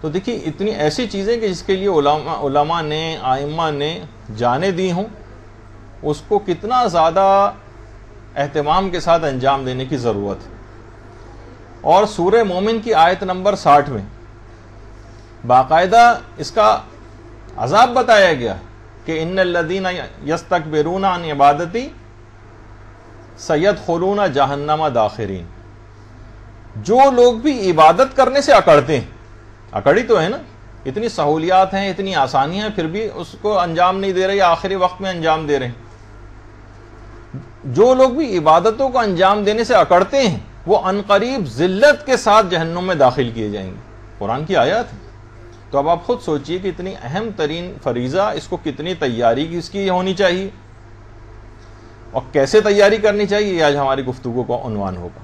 تو دیکھیے اتنی ایسی چیزیں کہ جس کے لیے علماء نے ائمہ نے جانیں دی ہوں، اس کو کتنا زیادہ اہتمام کے ساتھ انجام دینے کی ضرورت ہے۔ اور سورہ مومن کی آیت نمبر 60 میں باقاعدہ اس کا عذاب بتایا گیا کہ ان الذین یستکبرون عن عبادتی سیدخلون جہنم داخرین۔ جو لوگ بھی عبادت کرنے سے اکڑتے ہیں، اکڑی تو ہے نا، اتنی سہولیات ہیں، اتنی آسانیاں ہیں، پھر بھی اس کو انجام نہیں دے رہے یا آخری وقت میں انجام دے رہے ہیں۔ جو لوگ بھی عبادتوں کو انجام دینے سے اکڑتے ہیں وہ عنقریب ذلت کے ساتھ جہنم میں داخل کیے جائیں گے۔ قرآن کی آیات ہے۔ تو اب آپ خود سوچئے کہ اتنی اہم ترین فریضہ، اس کو کتنی تیاری کی اس کی ہونی چاہیے اور کیسے تیاری کرنی چاہیے، یہ آج ہماری گفتگو کا عنوان ہوگا۔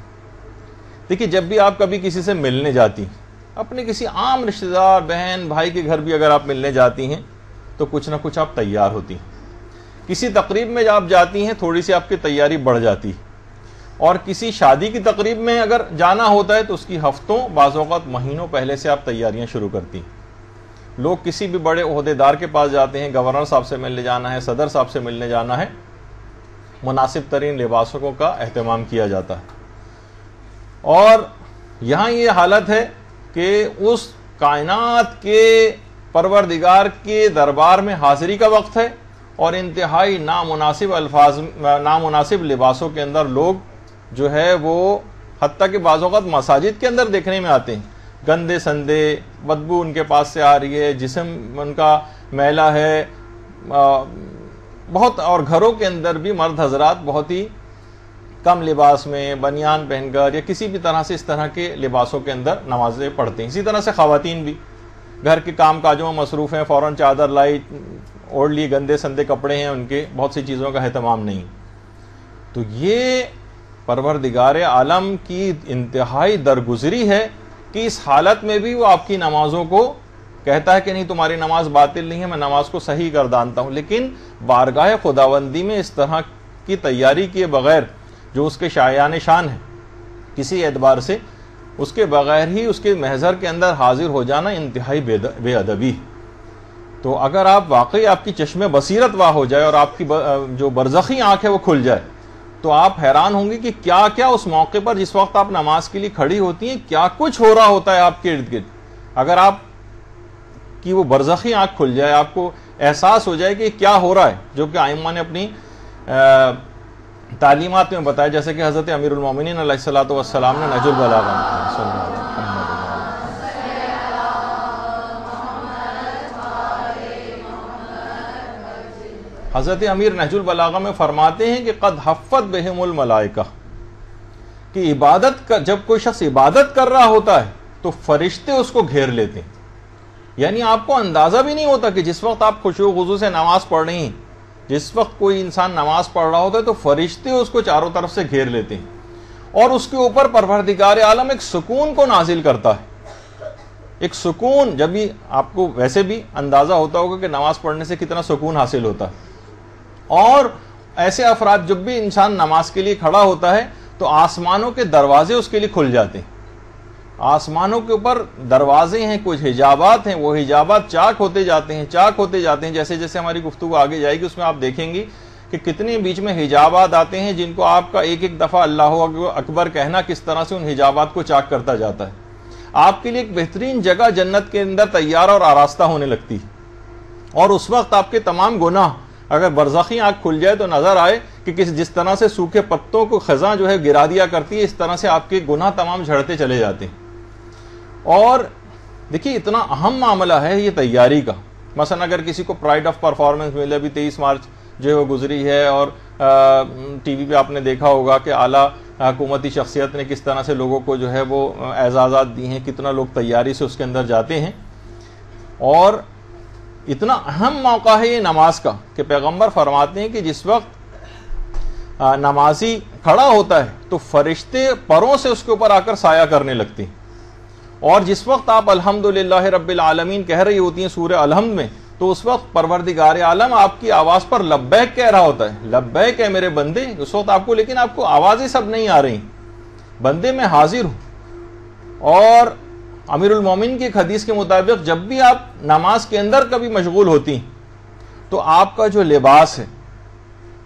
دیکھیے جب بھی آپ کبھی کسی سے ملنے جاتی ہیں، اپنے کسی عام رشتہ دار بہن بھائی کے گھر بھی اگر آپ ملنے جاتی ہیں تو کچھ نہ کچھ آپ تیار ہوتی ہیں۔ کسی تقریب میں جب آپ جاتی ہیں تھوڑی سی آپ کی تیاری بڑھ جاتی ہے، اور کسی شادی کی تقریب میں اگر جانا ہوتا ہے تو اس کی ہفتوں بعض اوقات مہینوں پہلے سے آپ تیاریاں شروع کرتی ہیں۔ لوگ کسی بھی بڑے عہدیدار کے پاس جاتے ہیں، گورنر صاحب سے ملنے جانا ہے، صدر صاحب سے ملنے جانا ہے، مناسب ترین لباسوں کا اہتمام کیا جاتا ہے۔ اور یہاں یہ حالت ہے کہ اس کائنات کے پروردگار کے دربار میں حاضری کا وقت ہے، اور انتہائی نامناسب لباسوں کے اندر لوگ جو ہے وہ حتیٰ کہ بعض اوقات مساجد کے اندر دیکھنے میں آتے ہیں، گندے سندے، بدبو ان کے پاس سے آ رہی ہے، جسم ان کا میلا ہے بہت، اور گھروں کے اندر بھی مرد حضرات بہت ہی کم لباس میں بنیان پہن کر یا کسی بھی طرح سے اس طرح کے لباسوں کے اندر نمازیں پڑھتے ہیں۔ اسی طرح سے خواتین بھی گھر کے کام کاجوں میں مصروف ہیں، فوراً چادر لائی، اوڑھ لی، گندے سندے کپڑے ہیں ان کے، بہت سی چیزوں کا اہتمام نہیں۔ تو یہ پروردگار عالم کی انتہائی درگزری ہے کہ اس حالت میں بھی وہ آپ کی نمازوں کو کہتا ہے کہ نہیں تمہاری نماز باطل نہیں ہے، میں نماز کو صحیح گردانتا ہوں، لیکن بارگاہ خداوندی میں اس طرح کی تیاری کیے بغیر جو اس کے شایان شان ہے کسی اعتبار سے، اس کے بغیر ہی اس کے محضر کے اندر حاضر ہو جانا انتہائی بے ادبی۔ تو اگر آپ واقعی آپ کی چشم بصیرت واہ ہو جائے اور آپ کی جو برزخی آنکھ ہے وہ کھل جائے تو آپ حیران ہوں گے کہ کیا کیا اس موقع پر جس وقت آپ نماز کے لیے کھڑی ہوتی ہیں کیا کچھ ہو رہا ہوتا ہے آپ کے ارد گرد۔ اگر آپ کی وہ برزخی آنکھ کھل جائے، آپ کو احساس ہو جائے کہ کیا ہو رہا ہے، جو کہ ائمہ نے اپنی تعلیمات میں بتایا، جیسے کہ حضرت امیر المومنین علیہ الصلوۃ والسلام نے نہج البلاغہ حضرت امیر نہج البلاغہ میں فرماتے ہیں کہ قد حفت بہم الملائکہ، کہ عبادت کا جب کوئی شخص عبادت کر رہا ہوتا ہے تو فرشتے اس کو گھیر لیتے ہیں۔ یعنی آپ کو اندازہ بھی نہیں ہوتا کہ جس وقت آپ خشوع و خضوع سے نماز پڑھ رہی ہیں، جس وقت کوئی انسان نماز پڑھ رہا ہوتا ہے تو فرشتے اس کو چاروں طرف سے گھیر لیتے ہیں، اور اس کے اوپر پروردگار عالم ایک سکون کو نازل کرتا ہے۔ ایک سکون، جب بھی آپ کو ویسے بھی اندازہ ہوتا ہوگا کہ نماز پڑھنے سے کتنا سکون حاصل ہوتا ہے، اور ایسے افراد جب بھی انسان نماز کے لیے کھڑا ہوتا ہے تو آسمانوں کے دروازے اس کے لیے کھل جاتے ہیں۔ آسمانوں کے اوپر دروازے ہیں، کچھ حجابات ہیں، وہ حجابات چاک ہوتے جاتے ہیں، جیسے جیسے ہماری گفتگو آگے جائے گی اس میں آپ دیکھیں گی کہ کتنے بیچ میں حجابات آتے ہیں جن کو آپ کا ایک ایک دفعہ اللہ اکبر کہنا کس طرح سے ان حجابات کو چاک کرتا جاتا ہے۔ آپ کے لیے ایک بہترین جگہ جنت کے اندر تیار اور آراستہ ہونے لگتی ہے، اور اس وقت آپ کے تمام گناہ اگر برزخی آنکھ کھل جائے تو نظر آئے کہ جس طرح سے سوکھے پتوں کو خزاں جو ہے گرا دیا کرتی ہے، اس طرح سے آپ کے گناہ تمام جھڑتے چلے جاتے ہیں۔ اور دیکھیے اتنا اہم معاملہ ہے یہ تیاری کا۔ مثلا اگر کسی کو پرائڈ آف پرفارمنس ملے، ابھی 23 مارچ جو ہے وہ گزری ہے، اور ٹی وی پہ آپ نے دیکھا ہوگا کہ اعلیٰ حکومتی شخصیت نے کس طرح سے لوگوں کو جو ہے وہ اعزازات دی ہیں، کتنا لوگ تیاری سے اس کے اندر جاتے ہیں۔ اور اتنا اہم موقع ہے یہ نماز کا کہ پیغمبر فرماتے ہیں کہ جس وقت نمازی کھڑا ہوتا ہے تو فرشتے پروں سے اس کے اوپر آ کر سایہ کرنے لگتے ہیں، اور جس وقت آپ الحمدللہ رب العالمین کہہ رہی ہوتی ہیں سورہ الحمد میں تو اس وقت پروردگار عالم آپ کی آواز پر لبیک کہہ رہا ہوتا ہے، لبیک ہے میرے بندے۔ اس وقت آپ کو لیکن آپ کو آوازیں سب نہیں آ رہی، بندے میں حاضر ہوں، اور امیر المومنین کی ایک حدیث کے مطابق جب بھی آپ نماز کے اندر کبھی مشغول ہوتی ہیں تو آپ کا جو لباس ہے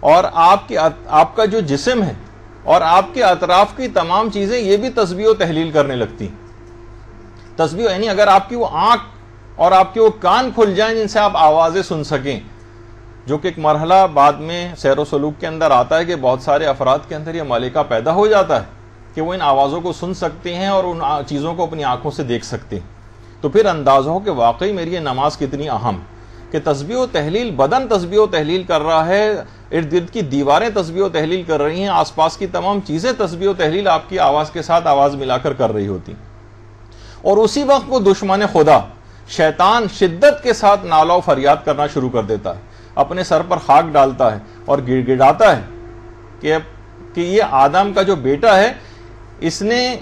اور آپ کا جو جسم ہے اور آپ کے اطراف کی تمام چیزیں یہ بھی تسبیح و تحلیل کرنے لگتی ہیں۔ تسبیح یعنی اگر آپ کی وہ آنکھ اور آپ کے وہ کان کھل جائیں جن سے آپ آوازیں سن سکیں، جو کہ ایک مرحلہ بعد میں سیر و سلوک کے اندر آتا ہے کہ بہت سارے افراد کے اندر یہ ملکہ پیدا ہو جاتا ہے کہ وہ ان آوازوں کو سن سکتے ہیں اور ان چیزوں کو اپنی آنکھوں سے دیکھ سکتے ہیں، تو پھر اندازہ ہو کہ واقعی میری یہ نماز کتنی اہم کہ تسبیح و تحلیل، بدن تسبیح و تحلیل کر رہا ہے، ارد گرد کی دیواریں تسبیح و تحلیل کر رہی ہیں، آس پاس کی تمام چیزیں تسبیح و تحلیل آپ کی آواز کے ساتھ آواز ملا کر رہی ہوتی، اور اسی وقت وہ دشمن خدا شیطان شدت کے ساتھ نالہ و فریاد کرنا شروع کر دیتا ہے، اپنے سر پر خاک ڈالتا ہے اور گڑ گڑاتا ہے کہ یہ آدم کا جو بیٹا ہے اس نے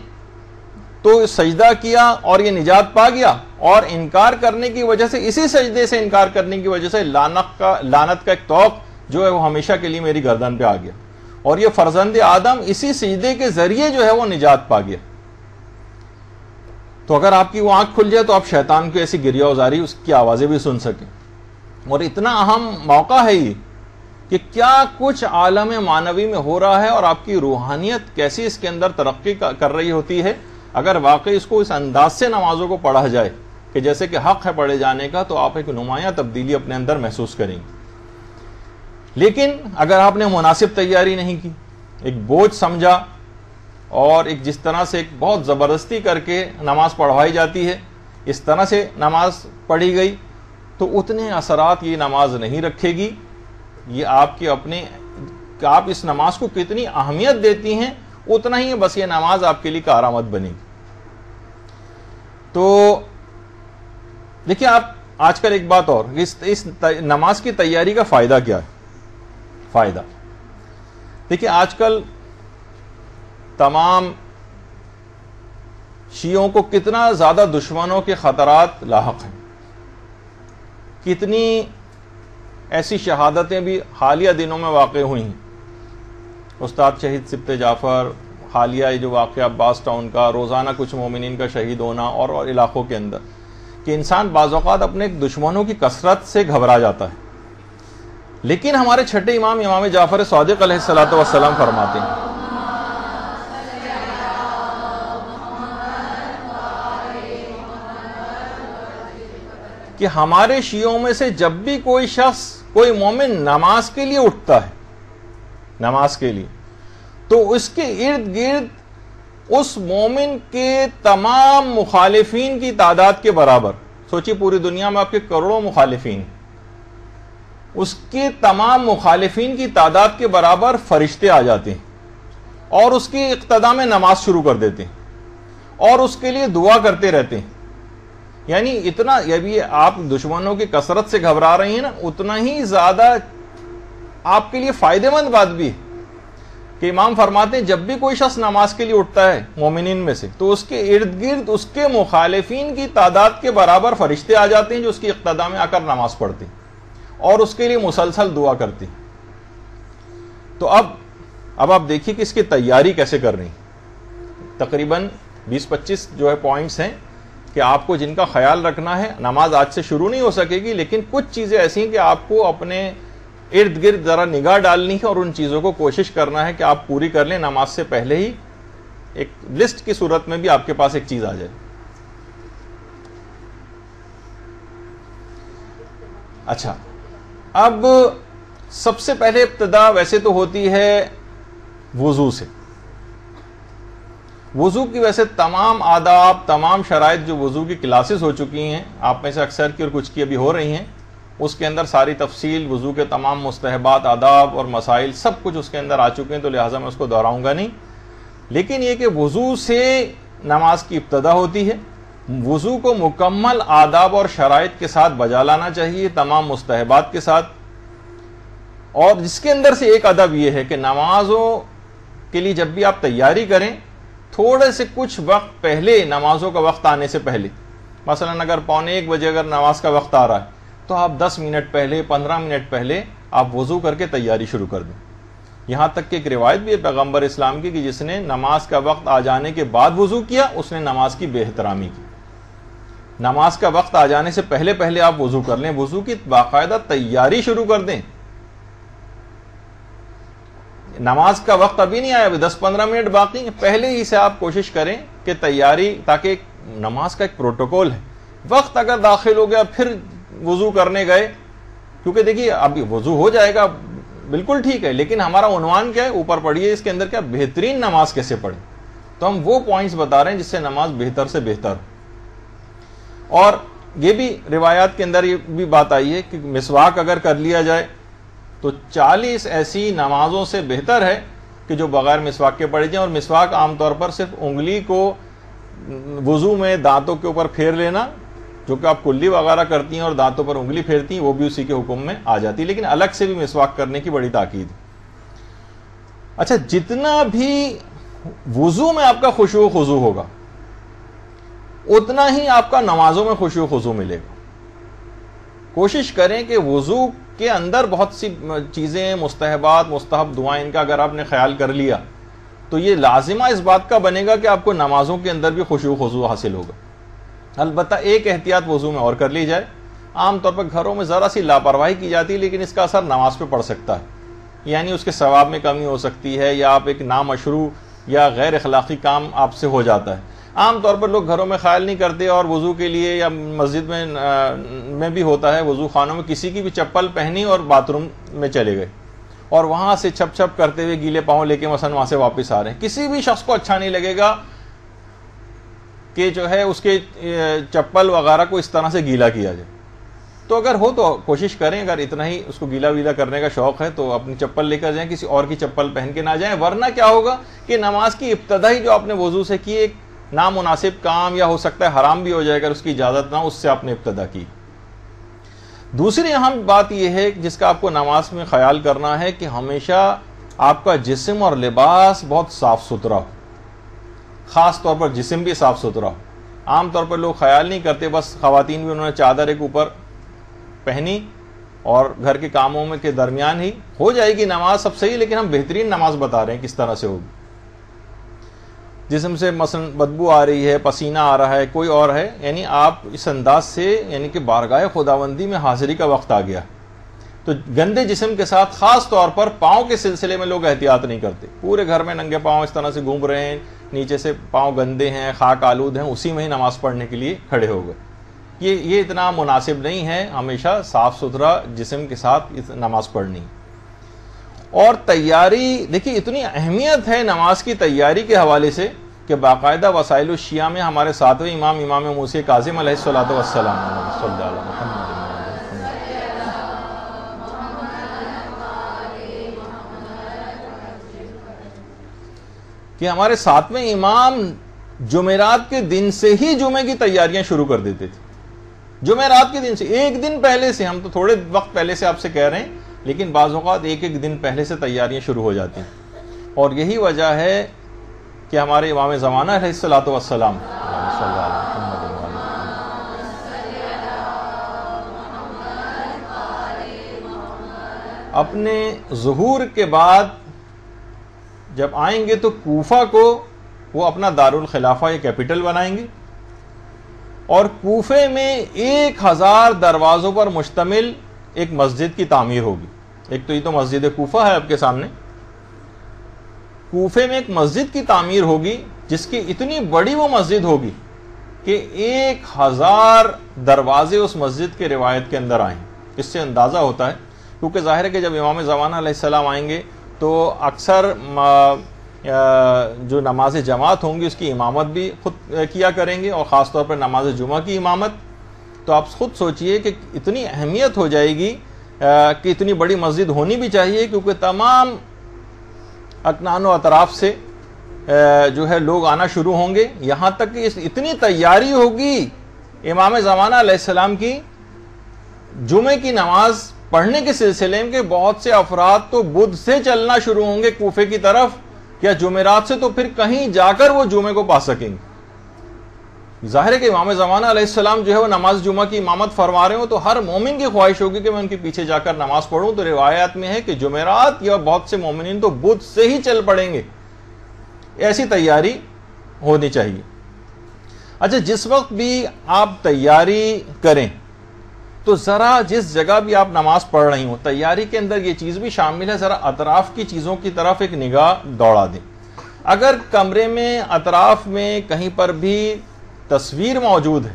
تو سجدہ کیا اور یہ نجات پا گیا، اور انکار کرنے کی وجہ سے، اسی سجدے سے انکار کرنے کی وجہ سے لعنت کا ایک طوق جو ہے وہ ہمیشہ کے لیے میری گردن پہ آ گیا، اور یہ فرزند آدم اسی سجدے کے ذریعے جو ہے وہ نجات پا گیا۔ تو اگر آپ کی وہ آنکھ کھل جائے تو آپ شیطان کو ایسی گریہ وزاری اس کی آوازیں بھی سن سکیں، اور اتنا اہم موقع ہے یہ کہ کیا کچھ عالم معنوی میں ہو رہا ہے اور آپ کی روحانیت کیسی اس کے اندر ترقی کر رہی ہوتی ہے اگر واقعی اس کو اس انداز سے نمازوں کو پڑھا جائے کہ جیسے کہ حق ہے پڑھے جانے کا، تو آپ ایک نمایاں تبدیلی اپنے اندر محسوس کریں گے۔ لیکن اگر آپ نے مناسب تیاری نہیں کی، ایک بوجھ سمجھا اور ایک جس طرح سے ایک بہت زبردستی کر کے نماز پڑھوائی جاتی ہے اس طرح سے نماز پڑھی گئی، تو اتنے اثرات یہ نماز نہیں رکھے گی۔ یہ آپ کے اپنے کہ آپ اس نماز کو کتنی اہمیت دیتی ہیں اتنا ہی بس یہ نماز آپ کے لیے کارآمد بنے گی۔ تو دیکھیں آپ آج کل ایک بات اور، اس نماز کی تیاری کا فائدہ کیا ہے؟ فائدہ دیکھیں آج کل تمام شیعوں کو کتنا زیادہ دشمنوں کے خطرات لاحق ہیں، کتنی ایسی شہادتیں بھی حالیہ دنوں میں واقع ہوئی ہیں، استاد شہید سبط جعفر، حالیہ جو واقعہ عباس ٹاؤن کا، روزانہ کچھ مومنین کا شہید ہونا اور علاقوں کے اندر، کہ انسان بعض اوقات اپنے دشمنوں کی کثرت سے گھبرا جاتا ہے۔ لیکن ہمارے چھٹے امام جعفر صادق علیہ الصلوۃ والسلام فرماتے ہیں کہ ہمارے شیعوں میں سے جب بھی کوئی شخص، کوئی مومن نماز کے لیے اٹھتا ہے، نماز کے لیے، تو اس کے ارد گرد اس مومن کے تمام مخالفین کی تعداد کے برابر، سوچیے پوری دنیا میں آپ کے کروڑوں مخالفین، اس کے تمام مخالفین کی تعداد کے برابر فرشتے آ جاتے ہیں اور اس کی اقتدا میں نماز شروع کر دیتے ہیں اور اس کے لیے دعا کرتے رہتے ہیں۔ یعنی اتنا، یہ بھی آپ دشمنوں کی کثرت سے گھبرا رہی ہیں نا، اتنا ہی زیادہ آپ کے لیے فائدہ مند بات بھی ہے کہ امام فرماتے ہیں جب بھی کوئی شخص نماز کے لیے اٹھتا ہے مومنین میں سے، تو اس کے ارد گرد اس کے مخالفین کی تعداد کے برابر فرشتے آ جاتے ہیں جو اس کی اقتدا میں آ کر نماز پڑھتے ہیں اور اس کے لیے مسلسل دعا کرتے ہیں۔ تو اب آپ دیکھیے کہ اس کی تیاری کیسے کر رہی ہیں۔ تقریباً 20-25 جو ہے پوائنٹس ہیں کہ آپ کو جن کا خیال رکھنا ہے۔ نماز آج سے شروع نہیں ہو سکے گی، لیکن کچھ چیزیں ایسی ہیں کہ آپ کو اپنے ارد گرد ذرا نگاہ ڈالنی ہے اور ان چیزوں کو کوشش کرنا ہے کہ آپ پوری کر لیں نماز سے پہلے ہی، ایک لسٹ کی صورت میں بھی آپ کے پاس ایک چیز آ جائے۔ اچھا، اب سب سے پہلے ابتدا ویسے تو ہوتی ہے وضو سے۔ وضو کی ویسے تمام آداب، تمام شرائط جو وضو کی کلاسز ہو چکی ہیں، آپ میں سے اکثر کی اور کچھ کی ابھی ہو رہی ہیں، اس کے اندر ساری تفصیل وضو کے تمام مستحبات، آداب اور مسائل سب کچھ اس کے اندر آ چکے ہیں، تو لہٰذا میں اس کو دہراؤں گا نہیں۔ لیکن یہ کہ وضو سے نماز کی ابتدا ہوتی ہے، وضو کو مکمل آداب اور شرائط کے ساتھ بجا لانا چاہیے، تمام مستحبات کے ساتھ، اور جس کے اندر سے ایک ادب یہ ہے کہ نمازوں کے لیے جب بھی آپ تیاری کریں، تھوڑے سے کچھ وقت پہلے، نمازوں کا وقت آنے سے پہلے، مثلا اگر 1:45 اگر نماز کا وقت آ رہا ہے تو آپ 10 منٹ پہلے، 15 منٹ پہلے آپ وضو کر کے تیاری شروع کر دیں۔ یہاں تک کہ ایک روایت بھی ہے پیغمبر اسلام کی کہ جس نے نماز کا وقت آ جانے کے بعد وضو کیا، اس نے نماز کی بے احترامی کی، نماز کا وقت آ جانے سے پہلے پہلے آپ وضو کر لیں، وضو کی باقاعدہ تیاری شروع کر دیں. نماز کا وقت ابھی نہیں آیا، ابھی 10-15 منٹ باقی ہیں، پہلے ہی سے آپ کوشش کریں کہ تیاری، تاکہ نماز کا ایک پروٹوکول ہے. وقت اگر داخل ہو گیا پھر وضو کرنے گئے، کیونکہ دیکھیے ابھی وضو ہو جائے گا بالکل ٹھیک ہے، لیکن ہمارا عنوان کیا ہے اوپر پڑھیے، اس کے اندر کیا بہترین نماز کیسے پڑھیں. تو ہم وہ پوائنٹس بتا رہے ہیں جس سے نماز بہتر سے بہتر. اور یہ بھی روایات کے اندر یہ بھی بات آئی ہے کہ مسواک اگر کر لیا جائے تو 40 ایسی نمازوں سے بہتر ہے کہ جو بغیر مسواک کے پڑھی جائیں. اور مسواک عام طور پر صرف انگلی کو وضو میں دانتوں کے اوپر پھیر لینا، جو کہ آپ کلی وغیرہ کرتی ہیں اور دانتوں پر انگلی پھیرتی ہیں، وہ بھی اسی کے حکم میں آ جاتی ہے، لیکن الگ سے بھی مسواک کرنے کی بڑی تاکید. اچھا، جتنا بھی وضو میں آپ کا خشوع و خضوع ہوگا اتنا ہی آپ کا نمازوں میں خشوع و خضوع ملے گا. کوشش کریں کہ وضو کے اندر بہت سی چیزیں، مستحبات، مستحب دعائیں، ان کا اگر آپ نے خیال کر لیا تو یہ لازمہ اس بات کا بنے گا کہ آپ کو نمازوں کے اندر بھی خشوع و خضوع حاصل ہوگا. البتہ ایک احتیاط وضو میں اور کر لی جائے. عام طور پر گھروں میں ذرا سی لاپرواہی کی جاتی ہے، لیکن اس کا اثر نماز پہ پڑ سکتا ہے. یعنی اس کے ثواب میں کمی ہو سکتی ہے، یا آپ ایک نامشروع یا غیر اخلاقی کام آپ سے ہو جاتا ہے. عام طور پر لوگ گھروں میں خیال نہیں کرتے، اور وضو کے لیے یا مسجد میں بھی ہوتا ہے، وضو خانوں میں کسی کی بھی چپل پہنی اور باتھ روم میں چلے گئے اور وہاں سے چھپ چھپ کرتے ہوئے گیلے پاؤں لے کے مثلا وہاں سے واپس آ رہے ہیں. کسی بھی شخص کو اچھا نہیں لگے گا کہ جو ہے اس کے چپل وغیرہ کو اس طرح سے گیلا کیا جائے. تو اگر ہو تو کوشش کریں، اگر اتنا ہی اس کو گیلا ویلا کرنے کا شوق ہے تو اپنی چپل لے کر جائیں، کسی اور کی چپل پہن کے نہ جائیں. ورنہ کیا ہوگا کہ نماز کی ابتدا ہی جو آپ نے وضو سے کی ایک نامناسب کام، یا ہو سکتا ہے حرام بھی ہو جائے، اگر اس کی اجازت نہ ہو، اس سے آپ نے ابتدا کی. دوسری اہم بات یہ ہے جس کا آپ کو نماز میں خیال کرنا ہے کہ ہمیشہ آپ کا جسم اور لباس بہت صاف ستھرا ہو، خاص طور پر جسم بھی صاف ستھرا ہو. عام طور پر لوگ خیال نہیں کرتے، بس خواتین بھی انہوں نے چادر ایک اوپر پہنی اور گھر کے کاموں میں کے درمیان ہی ہو جائے گی نماز، سب صحیح، لیکن ہم بہترین نماز بتا رہے ہیں کس طرح سے ہوگی. جسم سے مثلا بدبو آ رہی ہے، پسینہ آ رہا ہے، کوئی اور ہے، یعنی آپ اس انداز سے، یعنی کہ بارگاہ خداوندی میں حاضری کا وقت آ گیا، تو گندے جسم کے ساتھ خاص طور پر پاؤں کے سلسلے میں لوگ احتیاط نہیں کرتے. پورے گھر میں ننگے پاؤں اس طرح سے گھوم رہے ہیں، نیچے سے پاؤں گندے ہیں، خاک آلود ہیں، اسی میں ہی نماز پڑھنے کے لیے کھڑے ہو گئے. یہ اتنا مناسب نہیں ہے. ہمیشہ صاف ستھرا جسم کے ساتھ نماز پڑھنی. اور تیاری، دیکھیے اتنی اہمیت ہے نماز کی تیاری کے حوالے سے کہ باقاعدہ وسائل الشیعہ میں ہمارے ساتویں امام موسی کاظم علیہ الصلوۃ والسلام کہ ہمارے ساتویں امام جمعرات کے دن سے ہی جمعے کی تیاریاں شروع کر دیتے تھے. جمعرات کے دن سے، ایک دن پہلے سے. ہم تو تھوڑے وقت پہلے سے آپ سے کہہ رہے ہیں، لیکن بعض اوقات ایک دن پہلے سے تیاریاں شروع ہو جاتی ہیں. اور یہی وجہ ہے کہ ہمارے امام زمانہ علیہ الصلوۃ والسلام اپنے ظہور کے بعد جب آئیں گے تو کوفہ کو وہ اپنا دارالخلافہ یا کیپٹل بنائیں گے، اور کوفے میں 1000 دروازوں پر مشتمل ایک مسجد کی تعمیر ہوگی. ایک تو یہ تو مسجد کوفہ ہے آپ کے سامنے. کوفے میں ایک مسجد کی تعمیر ہوگی جس کی اتنی بڑی وہ مسجد ہوگی کہ 1000 دروازے اس مسجد کے روایت کے اندر آئیں. اس سے اندازہ ہوتا ہے، کیونکہ ظاہر ہے کہ جب امام زمانہ علیہ السلام آئیں گے تو اکثر جو نماز جماعت ہوں گی اس کی امامت بھی خود کیا کریں گے، اور خاص طور پر نماز جمعہ کی امامت. تو آپ خود سوچئے کہ اتنی اہمیت ہو جائے گی کہ اتنی بڑی مسجد ہونی بھی چاہیے، کیونکہ تمام اکنان و اطراف سے جو ہے لوگ آنا شروع ہوں گے. یہاں تک کہ اتنی تیاری ہوگی امام زمانہ علیہ السلام کی جمعے کی نماز پڑھنے کے سلسلے میں کہ بہت سے افراد تو بدھ سے چلنا شروع ہوں گے کوفے کی طرف، یا جمعرات سے، تو پھر کہیں جا کر وہ جمعے کو پا سکیں گے. ظاہر ہے کہ امام زمانہ علیہ السلام جو ہے وہ نماز جمعہ کی امامت فرما رہے ہوں تو ہر مومن کی خواہش ہوگی کہ میں ان کے پیچھے جا کر نماز پڑھوں. تو روایات میں ہے کہ جمعرات یا بہت سے مومنین تو بدھ سے ہی چل پڑیں گے. ایسی تیاری ہونی چاہیے. اچھا جس وقت بھی آپ تیاری کریں تو ذرا جس جگہ بھی آپ نماز پڑھ رہی ہوں تیاری کے اندر یہ چیز بھی شامل ہے، ذرا اطراف کی چیزوں کی طرف ایک نگاہ دوڑا دیں۔ اگر کمرے میں اطراف میں کہیں پر بھی تصویر موجود ہے،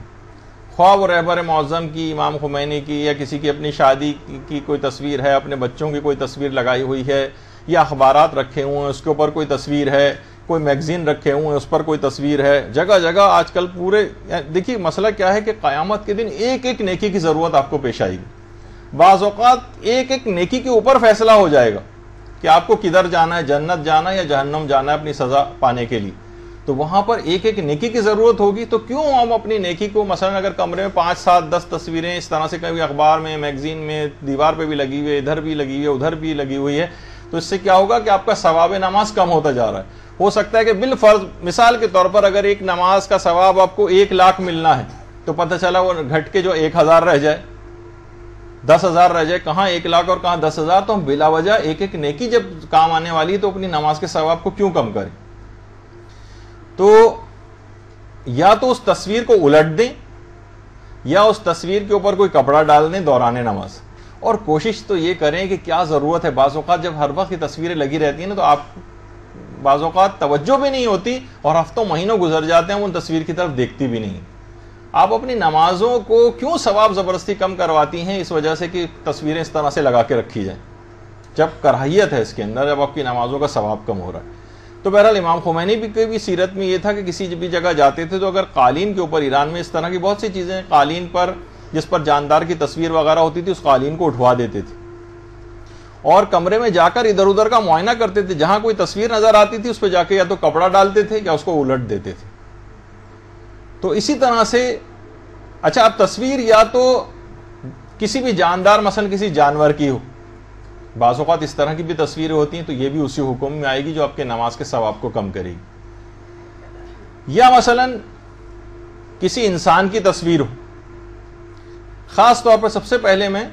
خواہ وہ رہبر معظم کی، امام خمینی کی، یا کسی کی اپنی شادی کی کوئی تصویر ہے، اپنے بچوں کی کوئی تصویر لگائی ہوئی ہے، یا اخبارات رکھے ہوئے ہیں اس کے اوپر کوئی تصویر ہے، کوئی میگزین رکھے ہوئے ہیں اس پر کوئی تصویر ہے، جگہ جگہ آج کل پورے دیکھیے مسئلہ کیا ہے کہ قیامت کے دن ایک ایک نیکی کی ضرورت آپ کو پیش آئے گی۔ بعض اوقات ایک ایک نیکی کے اوپر فیصلہ ہو جائے گا کہ آپ کو کدھر جانا ہے، جنت جانا ہے یا جہنم جانا ہے اپنی سزا پانے کے لیے، تو وہاں پر ایک ایک نیکی کی ضرورت ہوگی۔ تو کیوں ہم اپنی نیکی کو مثلا اگر کمرے میں 5 7 10 تصویریں اس طرح سے کبھی اخبار میں، میگزین میں، دیوار پہ بھی لگی ہوئی ہے، ادھر بھی لگی ہوئی ہے، ادھر بھی لگی ہوئی ہے، تو اس سے کیا ہوگا کہ آپ کا ثواب نماز کم ہوتا جا رہا ہے۔ ہو سکتا ہے کہ بالفرض مثال کے طور پر اگر ایک نماز کا ثواب آپ کو 1 لاکھ ملنا ہے تو پتہ چلا وہ گھٹ کے جو 1000 رہ جائے، 10,000 رہ جائے، کہاں 1 لاکھ اور کہاں 10,000، تو ہم بلا وجہ ایک ایک نیکی جب کام آنے والی ہے تو اپنی نماز کے ثواب کو کیوں کم کریں؟ تو یا تو اس تصویر کو الٹ دیں یا اس تصویر کے اوپر کوئی کپڑا ڈال دیں دوران نماز، اور کوشش تو یہ کریں کہ کیا ضرورت ہے۔ بعض اوقات جب ہر وقت یہ تصویریں لگی رہتی ہیں نا تو آپ بعض اوقات توجہ بھی نہیں ہوتی اور ہفتوں مہینوں گزر جاتے ہیں ان تصویر کی طرف دیکھتی بھی نہیں۔ آپ اپنی نمازوں کو کیوں ثواب زبردستی کم کرواتی ہیں؟ اس وجہ سے کہ تصویریں اس طرح سے لگا کے رکھی جائیں، جب کراہیت ہے اس کے اندر، جب آپ کی نمازوں کا ثواب کم ہو رہا ہے۔ تو بہرحال امام خمینی بھی سیرت میں یہ تھا کہ کسی بھی جگہ جاتے تھے تو اگر قالین کے اوپر، ایران میں اس طرح کی بہت سی چیزیں قالین پر جس پر جاندار کی تصویر وغیرہ ہوتی تھی اس قالین کو اٹھوا دیتے تھے اور کمرے میں جا کر ادھر ادھر کا معائنہ کرتے تھے، جہاں کوئی تصویر نظر آتی تھی اس پہ جا کے یا تو کپڑا ڈالتے تھے یا اس کو الٹ دیتے تھے۔ تو اسی طرح سے اچھا اب تصویر یا تو کسی بھی جاندار مثلا کسی جانور کی ہو، بعض اوقات اس طرح کی بھی تصویریں ہوتی ہیں تو یہ بھی اسی حکم میں آئے گی جو آپ کے نماز کے ثواب کو کم کرے گی۔ یا مثلا کسی انسان کی تصویر ہو، خاص طور پر سب سے پہلے میں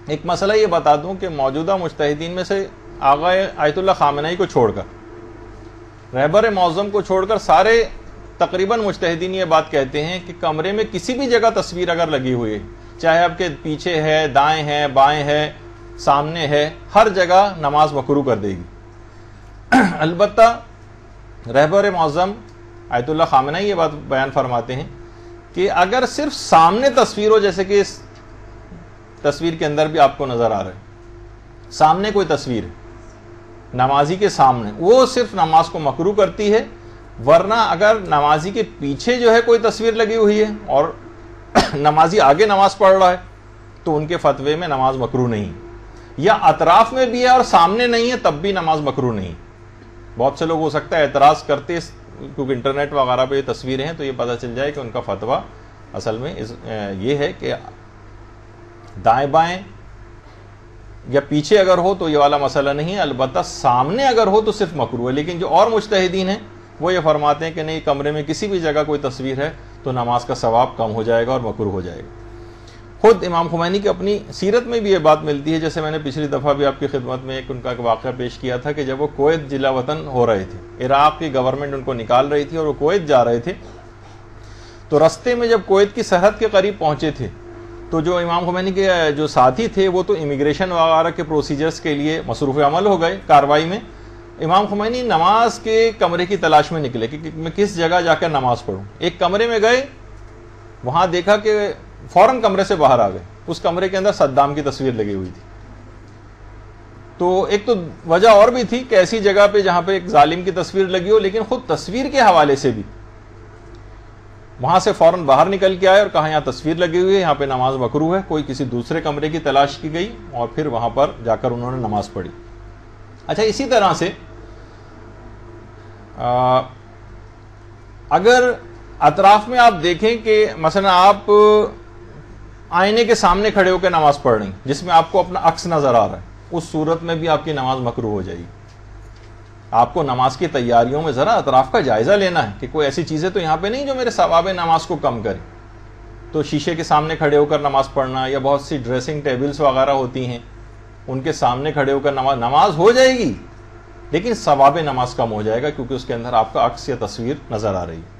ایک مسئلہ یہ بتا دوں کہ موجودہ مجتہدین میں سے آغا آیت اللہ خامنہئی کو چھوڑ کر، رہبر معظم کو چھوڑ کر سارے تقریباً مجتہدین یہ بات کہتے ہیں کہ کمرے میں کسی بھی جگہ تصویر اگر لگی ہوئی ہے، چاہے آپ کے پیچھے ہے، دائیں ہے، بائیں ہے، سامنے ہے، ہر جگہ نماز مکروہ کر دے گی۔ البتہ رہبر معظم آیت اللہ خامنہئی یہ بات بیان فرماتے ہیں کہ اگر صرف سامنے تصویر ہو، جیسے کہ اس تصویر کے اندر بھی آپ کو نظر آ رہا ہے، سامنے کوئی تصویر ہے نمازی کے سامنے، وہ صرف نماز کو مکروہ کرتی ہے۔ ورنہ اگر نمازی کے پیچھے جو ہے کوئی تصویر لگی ہوئی ہے اور نمازی آگے نماز پڑھ رہا ہے تو ان کے فتوے میں نماز مکروہ نہیں، یا اطراف میں بھی ہے اور سامنے نہیں ہے تب بھی نماز مکروہ نہیں۔ بہت سے لوگ ہو سکتا ہے اعتراض کرتے، کیونکہ انٹرنیٹ وغیرہ پہ یہ تصویریں ہیں تو یہ پتہ چل جائے کہ ان کا فتویٰ اصل میں یہ ہے کہ دائیں بائیں یا پیچھے اگر ہو تو یہ والا مسئلہ نہیں ہے، البتہ سامنے اگر ہو تو صرف مکروہ ہے۔ لیکن جو اور مجتہدین ہیں وہ یہ فرماتے ہیں کہ نہیں، کمرے میں کسی بھی جگہ کوئی تصویر ہے تو نماز کا ثواب کم ہو جائے گا اور مکروہ ہو جائے گا۔ خود امام خمینی کی اپنی سیرت میں بھی یہ بات ملتی ہے، جیسے میں نے پچھلی دفعہ بھی آپ کی خدمت میں ان کا واقعہ پیش کیا تھا کہ جب وہ کویت جلا وطن ہو رہے تھے، عراق کی گورنمنٹ ان کو نکال رہی تھی اور وہ کویت جا رہے تھے، تو رستے میں جب کویت کی سرحد کے قریب پہنچے تھے تو جو امام خمینی کے جو ساتھی تھے وہ تو امیگریشن وغیرہ کے پروسیجرز کے لیے مصروف عمل ہو گئے کاروائی میں۔ امام خمینی نماز کے کمرے کی تلاش میں نکلے کہ میں کس جگہ جا کر نماز پڑھوں۔ ایک کمرے میں گئے، وہاں دیکھا کہ فوراً کمرے سے باہر آ گئے، اس کمرے کے اندر صدام کی تصویر لگی ہوئی تھی۔ تو ایک تو وجہ اور بھی تھی کہ ایسی جگہ پہ جہاں پہ ایک ظالم کی تصویر لگی ہو، لیکن خود تصویر کے حوالے سے بھی وہاں سے فوراً باہر نکل کے آئے اور کہا یہاں تصویر لگی ہوئی ہے، یہاں پہ نماز مکروہ ہے۔ کوئی کسی دوسرے کمرے کی تلاش کی گئی اور پھر وہاں پر جا کر انہوں نے نماز پڑھی۔ اچھا اسی طرح سے اگر اطراف میں آپ دیکھیں کہ مثلا آپ آئینے کے سامنے کھڑے ہو کے نماز پڑھ رہی ہیں جس میں آپ کو اپنا عکس نظر آ رہا ہے، اس صورت میں بھی آپ کی نماز مکروہ ہو جائے گی۔ آپ کو نماز کی تیاریوں میں ذرا اطراف کا جائزہ لینا ہے کہ کوئی ایسی چیزیں تو یہاں پہ نہیں جو میرے ثواب نماز کو کم کرے۔ تو شیشے کے سامنے کھڑے ہو کر نماز پڑھنا یا بہت سی ڈریسنگ ٹیبلز وغیرہ ہوتی ہیں ان کے سامنے کھڑے ہو کر نماز ہو جائے گی، لیکن ثواب نماز کم ہو جائے گا کیونکہ اس کے اندر آپ کا عکس یا تصویر نظر آ رہی ہے۔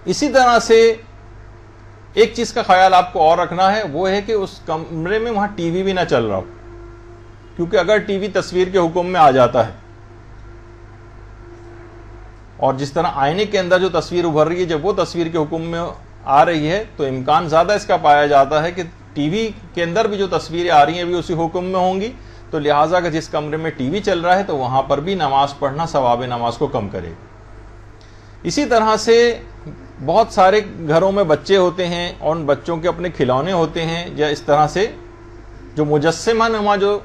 اسی طرح سے ایک چیز کا خیال آپ کو اور رکھنا ہے، وہ ہے کہ اس کمرے میں وہاں ٹی وی بھی نہ چل رہا ہو، کیونکہ اگر ٹی وی تصویر کے حکم میں آ جاتا ہے، اور جس طرح آئینے کے اندر جو تصویر ابھر رہی ہے جب وہ تصویر کے حکم میں آ رہی ہے تو امکان زیادہ اس کا پایا جاتا ہے کہ ٹی وی کے اندر بھی جو تصویریں آ رہی ہیں بھی اسی حکم میں ہوں گی، تو لہٰذا اگر جس کمرے میں ٹی وی چل رہا ہے تو وہاں پر بھی نماز پڑھنا ثواب نماز کو کم کرے گا۔ اسی طرح سے بہت سارے گھروں میں بچے ہوتے ہیں اور ان بچوں کے اپنے کھلونے ہوتے ہیں، یا اس طرح سے جو مجسمہ نما جو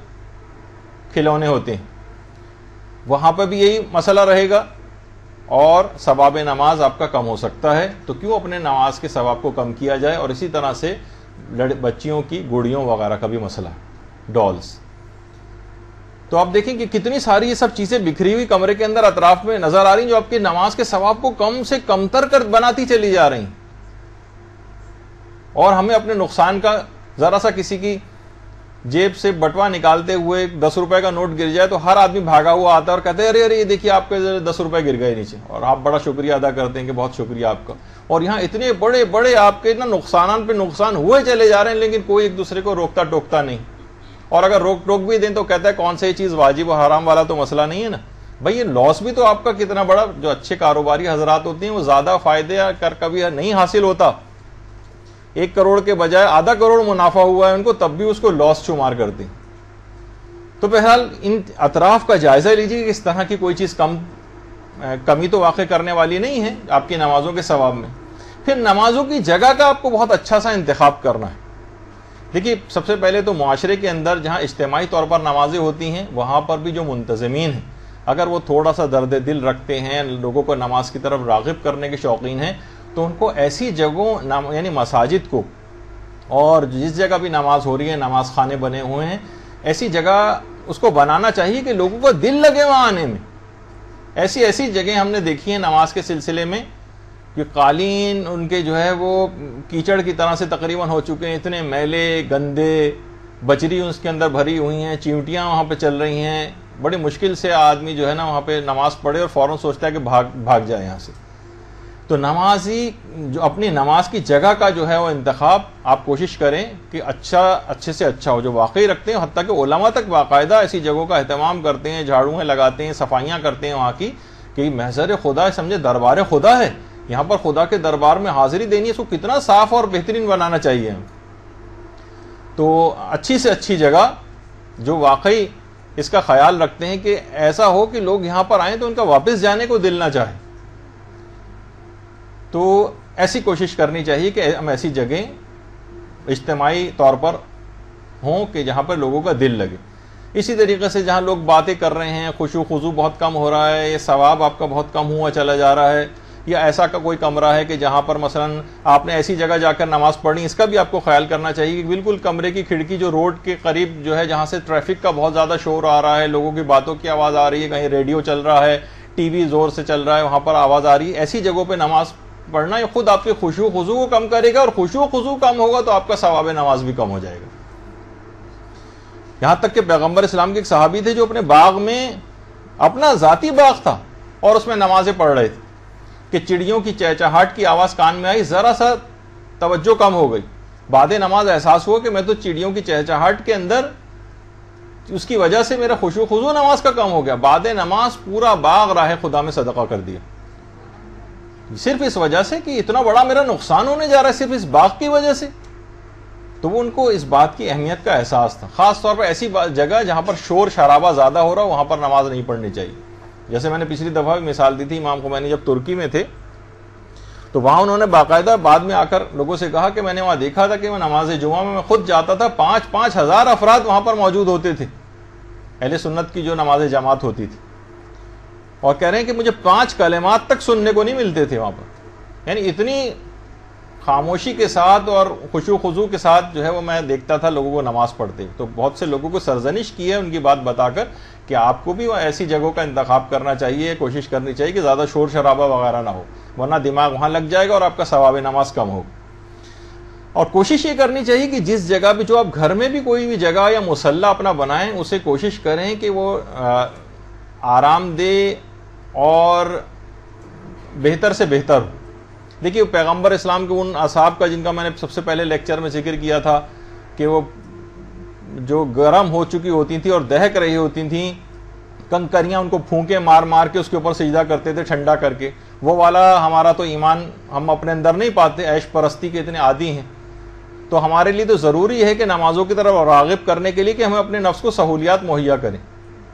کھلونے ہوتے ہیں، وہاں پہ بھی یہی مسئلہ رہے گا اور ثواب نماز آپ کا کم ہو سکتا ہے، تو کیوں اپنے نماز کے ثواب کو کم کیا جائے۔ اور اسی طرح سے بچیوں کی گڑیوں وغیرہ کا بھی مسئلہ، ڈالز، تو آپ دیکھیں کہ کتنی ساری یہ سب چیزیں بکھری ہوئی کمرے کے اندر اطراف میں نظر آ رہی ہیں جو آپ کی نماز کے ثواب کو کم سے کم تر کر بناتی چلی جا رہی ہیں، اور ہمیں اپنے نقصان کا ذرا سا کسی کی جیب سے بٹوا نکالتے ہوئے 10 روپے کا نوٹ گر جائے تو ہر آدمی بھاگا ہوا آتا ہے اور کہتے ہیں ارے ارے یہ دیکھیے آپ کے 10 روپے گر گئے نیچے، اور آپ بڑا شکریہ ادا کرتے ہیں کہ بہت شکریہ آپ کا، اور یہاں اتنے بڑے بڑے آپ کے اتنا نقصانات پہ نقصان ہوئے چلے جا رہے ہیں، لیکن کوئی ایک دوسرے کو روکتا ٹوکتا نہیں، اور اگر روک بھی دیں تو کہتا ہے کون سے چیز واجب و حرام والا تو مسئلہ نہیں ہے نا بھائی، یہ لاس بھی تو آپ کا کتنا بڑا، جو اچھے کاروباری حضرات ہوتے ہیں وہ زیادہ فائدے کر کبھی نہیں حاصل ہوتا، 1 کروڑ کے بجائے آدھا کروڑ منافع ہوا ہے ان کو تب بھی اس کو لاس شمار کرتے ہیں۔ تو بہرحال ان اطراف کا جائزہ لیجیے کہ اس طرح کی کوئی چیز کمی تو واقع کرنے والی نہیں ہے آپ کی نمازوں کے ثواب میں۔ پھر نمازوں کی جگہ کا آپ کو بہت اچھا سا انتخاب کرنا ہے۔ دیکھیے سب سے پہلے تو معاشرے کے اندر جہاں اجتماعی طور پر نمازیں ہوتی ہیں وہاں پر بھی جو منتظمین ہیں اگر وہ تھوڑا سا درد دل رکھتے ہیں، لوگوں کو نماز کی طرف راغب کرنے کے شوقین ہیں، تو ان کو ایسی جگہوں یعنی مساجد کو، اور جس جگہ بھی نماز ہو رہی ہے نماز خانے بنے ہوئے ہیں، ایسی جگہ اس کو بنانا چاہیے کہ لوگوں کو دل لگے وہاں آنے میں۔ ایسی جگہیں ہم نے دیکھی ہیں نماز کے سلسلے میں کہ قالین ان کے جو ہے وہ کیچڑ کی طرح سے تقریباً ہو چکے ہیں، اتنے میلے گندے، بجری اس کے اندر بھری ہوئی ہیں، چیونٹیاں وہاں پہ چل رہی ہیں، بڑی مشکل سے آدمی جو ہے نا وہاں پہ نماز پڑھے اور فوراً سوچتا ہے کہ بھاگ جائے یہاں سے۔ تو نمازی جو اپنی نماز کی جگہ کا جو ہے وہ انتخاب آپ کوشش کریں کہ اچھے سے اچھا ہو، جو واقعی رکھتے ہیں، حتیٰ کہ علماء تک باقاعدہ ایسی جگہوں کا اہتمام کرتے ہیں، جھاڑویں لگاتے ہیں، صفائیاں کرتے ہیں وہاں کی، کہ محضر خدا سمجھے دربار خدا ہے، یہاں پر خدا کے دربار میں حاضری دینی ہے، اس کو کتنا صاف اور بہترین بنانا چاہیے۔ تو اچھی سے اچھی جگہ جو واقعی اس کا خیال رکھتے ہیں کہ ایسا ہو کہ لوگ یہاں پر آئیں تو ان کا واپس جانے کو دل نہ چاہے، تو ایسی کوشش کرنی چاہیے کہ ہم ایسی جگہیں اجتماعی طور پر ہوں کہ جہاں پر لوگوں کا دل لگے۔ اسی طریقے سے جہاں لوگ باتیں کر رہے ہیں، خشوع خضوع بہت کم ہو رہا ہے، یہ ثواب آپ کا بہت کم ہوا چلا جا رہا ہے، یا ایسا کا کوئی کمرہ ہے کہ جہاں پر مثلا آپ نے ایسی جگہ جا کر نماز پڑھنی، اس کا بھی آپ کو خیال کرنا چاہیے کہ بالکل کمرے کی کھڑکی جو روڈ کے قریب جو ہے جہاں سے ٹریفک کا بہت زیادہ شور آ رہا ہے، لوگوں کی باتوں کی آواز آ رہی ہے، کہیں ریڈیو چل رہا ہے، ٹی وی زور سے چل رہا ہے، وہاں پر آواز آ رہی ہے، ایسی جگہوں پہ نماز پڑھنا یہ خود آپ کے خشوع خضوع کو کم کرے گا، اور خشوع خضوع کم ہوگا تو آپ کا ثواب نماز بھی کم ہو جائے گا۔ یہاں تک کہ پیغمبر اسلام کے ایک صحابی تھے جو اپنے باغ میں، اپنا ذاتی باغ تھا اور اس میں نمازیں پڑھ رہے تھے کہ چڑیوں کی چہچہاہٹ کی آواز کان میں آئی، ذرا سا توجہ کم ہو گئی، بعد نماز احساس ہوا کہ میں تو چڑیوں کی چہچہاہٹ کے اندر اس کی وجہ سے میرا خشوع خضوع نماز کا کم ہو گیا، بعد نماز پورا باغ راہ خدا میں صدقہ کر دیا، صرف اس وجہ سے کہ اتنا بڑا میرا نقصان ہونے جا رہا ہے صرف اس باغ کی وجہ سے۔ تو وہ ان کو اس بات کی اہمیت کا احساس تھا، خاص طور پر ایسی جگہ جہاں پر شور شرابہ زیادہ ہو رہا وہاں پر نماز نہیں پڑھنی چاہیے۔ جیسے میں نے پچھلی دفعہ بھی مثال دی تھی، امام خمینی جب ترکی میں تھے تو وہاں انہوں نے باقاعدہ بعد میں آ کر لوگوں سے کہا کہ میں نے وہاں دیکھا تھا کہ وہ نماز جمعہ میں خود جاتا تھا، 5,000 5,000 افراد وہاں پر موجود ہوتے تھے، اہل سنت کی جو نماز جماعت ہوتی تھی، اور کہہ رہے ہیں کہ مجھے 5 کلمات تک سننے کو نہیں ملتے تھے وہاں پر، یعنی اتنی خاموشی کے ساتھ اور خشوع خضوع کے ساتھ جو ہے وہ میں دیکھتا تھا لوگوں کو نماز پڑھتے۔ تو بہت سے لوگوں کو سرزنش کی ہے ان کی بات بتا کر کہ آپ کو بھی ایسی جگہوں کا انتخاب کرنا چاہیے، کوشش کرنی چاہیے کہ زیادہ شور شرابہ وغیرہ نہ ہو، ورنہ دماغ وہاں لگ جائے گا اور آپ کا ثواب نماز کم ہوگا۔ اور کوشش یہ کرنی چاہیے کہ جس جگہ بھی، جو آپ گھر میں بھی کوئی بھی جگہ یا مصلی اپنا بنائیں، اسے کوشش کریں کہ وہ آرام دہ اور بہتر سے بہتر ہو۔ دیکھیے پیغمبر اسلام کے ان اصحاب کا جن کا میں نے سب سے پہلے لیکچر میں ذکر کیا تھا کہ وہ جو گرم ہو چکی ہوتی تھی اور دہک رہی ہوتی تھیں، کنکریاں ان کو پھونکے مار مار کے اس کے اوپر سجدہ کرتے تھے ٹھنڈا کر کے، وہ والا ہمارا تو ایمان ہم اپنے اندر نہیں پاتے، عیش پرستی کے اتنے عادی ہیں. تو ہمارے لیے تو ضروری ہے کہ نمازوں کی طرف راغب کرنے کے لیے کہ ہمیں اپنے نفس کو سہولیات مہیا کریں.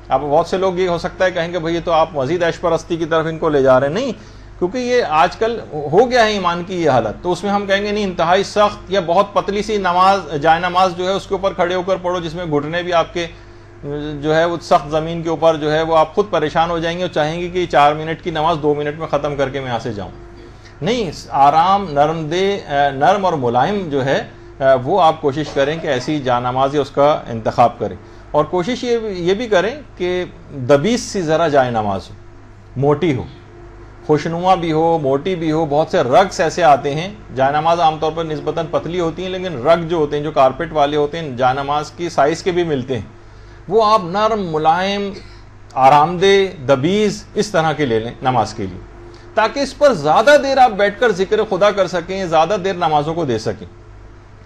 اب بہت سے لوگ یہ ہو سکتا ہے کہیں گے بھئی تو آپ مزید عیش پرستی کی طرف ان کو لے جا رہے ہیں. نہیں، کیونکہ یہ آج کل ہو گیا ہے ایمان کی یہ حالت، تو اس میں ہم کہیں گے نہیں انتہائی سخت یا بہت پتلی سی نماز جائے نماز جو ہے اس کے اوپر کھڑے ہو کر پڑھو جس میں گھٹنے بھی آپ کے جو ہے وہ سخت زمین کے اوپر جو ہے وہ آپ خود پریشان ہو جائیں گے اور چاہیں گے کہ 4 منٹ کی نماز 2 منٹ میں ختم کر کے میں یہاں سے جاؤں. نہیں، آرام نرم اور ملائم جو ہے وہ آپ کوشش کریں کہ ایسی جانماز اس کا انتخاب کریں. اور کوشش یہ بھی کریں کہ دبیس سی ذرا جائے نماز ہو، موٹی ہو، خوشنما بھی ہو، موٹی بھی ہو. بہت سے رگز ایسے آتے ہیں، جائے نماز عام طور پر نسبتاً پتلی ہوتی ہیں، لیکن رگ جو ہوتے ہیں جو کارپیٹ والے ہوتے ہیں جائے نماز کی سائز کے بھی ملتے ہیں، وہ آپ نرم ملائم آرام دہ دبیز اس طرح کے لے لیں نماز کے لیے، تاکہ اس پر زیادہ دیر آپ بیٹھ کر ذکر خدا کر سکیں، زیادہ دیر نمازوں کو دے سکیں،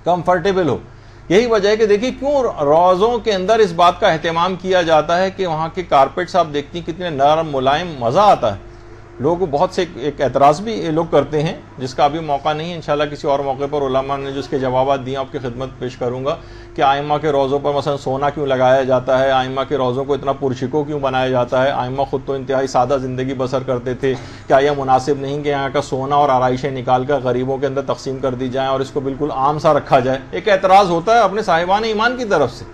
کمفرٹیبل ہو. یہی وجہ ہے کہ دیکھیے کیوں روزوں کے اندر اس بات کا اہتمام کیا جاتا ہے کہ وہاں کے کارپیٹس آپ دیکھتی ہیں کتنے نرم ملائم، مزہ آتا ہے. لوگ بہت سے ایک اعتراض بھی لوگ کرتے ہیں جس کا ابھی موقع نہیں ہے، انشاءاللہ کسی اور موقع پر علماء نے جو اس کے جوابات دیے آپ کی خدمت پیش کروں گا کہ ائمہ کے روزوں پر مثلا سونا کیوں لگایا جاتا ہے، ائمہ کے روزوں کو اتنا پرشکو کیوں بنایا جاتا ہے، ائمہ خود تو انتہائی سادہ زندگی بسر کرتے تھے، کیا یہ مناسب نہیں کہ یہاں کا سونا اور آرائشیں نکال کر غریبوں کے اندر تقسیم کر دی جائیں اور اس کو بالکل عام سا رکھا جائے. ایک اعتراض ہوتا ہے اپنے صاحبان ایمان کی طرف سے.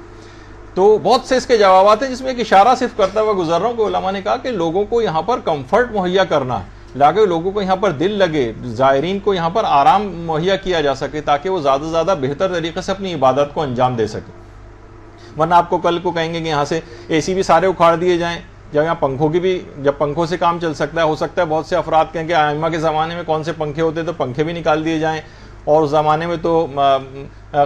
تو بہت سے اس کے جوابات ہیں جس میں ایک اشارہ صرف کرتا ہوا گزر رہا ہوں کہ علماء نے کہا کہ لوگوں کو یہاں پر کمفرٹ مہیا کرنا ہے، لاگے لوگوں کو یہاں پر دل لگے، زائرین کو یہاں پر آرام مہیا کیا جا سکے تاکہ وہ زیادہ سے زیادہ بہتر طریقے سے اپنی عبادت کو انجام دے سکے. ورنہ آپ کو کل کو کہیں گے کہ یہاں سے اے سی بھی سارے اکھاڑ دیے جائیں، جب یہاں پنکھوں کی بھی، جب پنکھوں سے کام چل سکتا ہے، ہو سکتا ہے بہت سے افراد کہیں کہ ائمہ کے زمانے میں کون سے پنکھے ہوتے تو پنکھے بھی نکال دیے جائیں، اور اس زمانے میں تو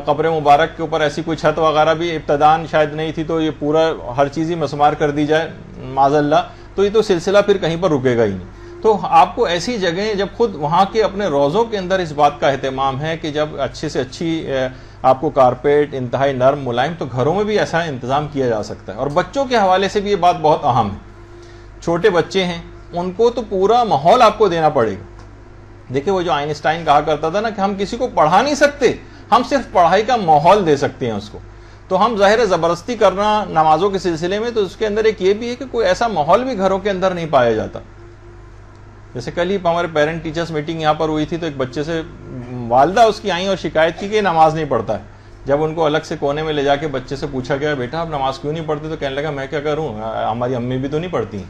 قبر مبارک کے اوپر ایسی کوئی چھت وغیرہ بھی ابتداً شاید نہیں تھی، تو یہ پورا ہر چیز ہی مسمار کر دی جائے معاذ اللہ، تو یہ تو سلسلہ پھر کہیں پر رکے گا ہی نہیں. تو آپ کو ایسی جگہیں جب خود وہاں کے اپنے روزوں کے اندر اس بات کا اہتمام ہے کہ جب اچھے سے اچھی آپ کو کارپیٹ انتہائی نرم ملائم، تو گھروں میں بھی ایسا انتظام کیا جا سکتا ہے. اور بچوں کے حوالے سے بھی یہ بات بہت اہم ہے. چھوٹے بچے ہیں ان کو تو پورا ماحول آپ کو دینا پڑے گا. دیکھیں وہ جو آئنسٹائن کہا کرتا تھا نا کہ ہم کسی کو پڑھا نہیں سکتے، ہم صرف پڑھائی کا ماحول دے سکتے ہیں اس کو. تو ہم ظاہر زبردستی کرنا نمازوں کے سلسلے میں، تو اس کے اندر ایک یہ بھی ہے کہ کوئی ایسا ماحول بھی گھروں کے اندر نہیں پایا جاتا. جیسے کل ہی ہمارے پیرنٹ ٹیچرز میٹنگ یہاں پر ہوئی تھی، تو ایک بچے سے والدہ اس کی آئیں اور شکایت کی کہ نماز نہیں پڑھتا ہے. جب ان کو الگ سے کونے میں لے جا کے بچے سے پوچھا گیا بیٹا آپ نماز کیوں نہیں پڑھتے، تو کہنے لگا میں کیا کروں، ہماری امی بھی تو نہیں پڑھتی.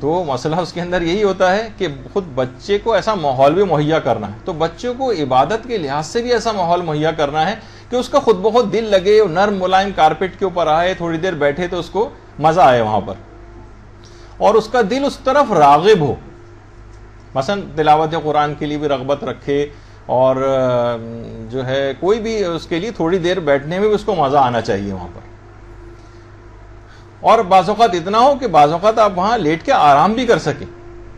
تو مسئلہ اس کے اندر یہی ہوتا ہے کہ خود بچے کو ایسا ماحول بھی مہیا کرنا ہے. تو بچوں کو عبادت کے لحاظ سے بھی ایسا ماحول مہیا کرنا ہے کہ اس کا خود بخود دل لگے، نرم ملائم کارپیٹ کے اوپر آئے، تھوڑی دیر بیٹھے تو اس کو مزہ آئے وہاں پر، اور اس کا دل اس طرف راغب ہو. مثلا تلاوت قرآن کے لیے بھی رغبت رکھے، اور جو ہے کوئی بھی اس کے لیے تھوڑی دیر بیٹھنے میں بھی اس کو مزہ آنا چاہیے وہاں پر. اور بعض اوقات اتنا ہو کہ بعض اوقات آپ وہاں لیٹ کے آرام بھی کر سکیں.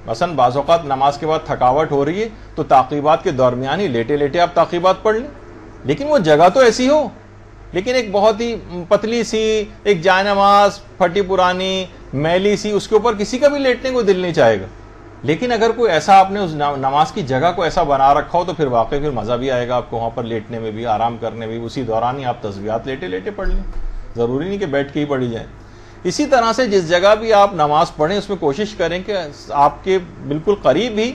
مثلا بعض اوقات نماز کے بعد تھکاوٹ ہو رہی ہے تو تعقیبات کے درمیان ہی لیٹے لیٹے آپ تعقیبات پڑھ لیں، لیکن وہ جگہ تو ایسی ہو، لیکن ایک بہت ہی پتلی سی ایک جائے نماز پھٹی پرانی میلی سی، اس کے اوپر کسی کا بھی لیٹنے کو دل نہیں چاہے گا. لیکن اگر کوئی ایسا آپ نے اس نماز کی جگہ کو ایسا بنا رکھا ہو تو پھر واقعی پھر مزہ بھی آئے گا آپ کو وہاں پر لیٹنے میں بھی، آرام کرنے میں بھی. اسی دوران ہی آپ تسبیحات لیٹے لیٹے پڑھ لیں، ضروری نہیں کہ بیٹھ کے ہی پڑھی جائیں. اسی طرح سے جس جگہ بھی آپ نماز پڑھیں اس میں کوشش کریں کہ آپ کے بالکل قریب ہی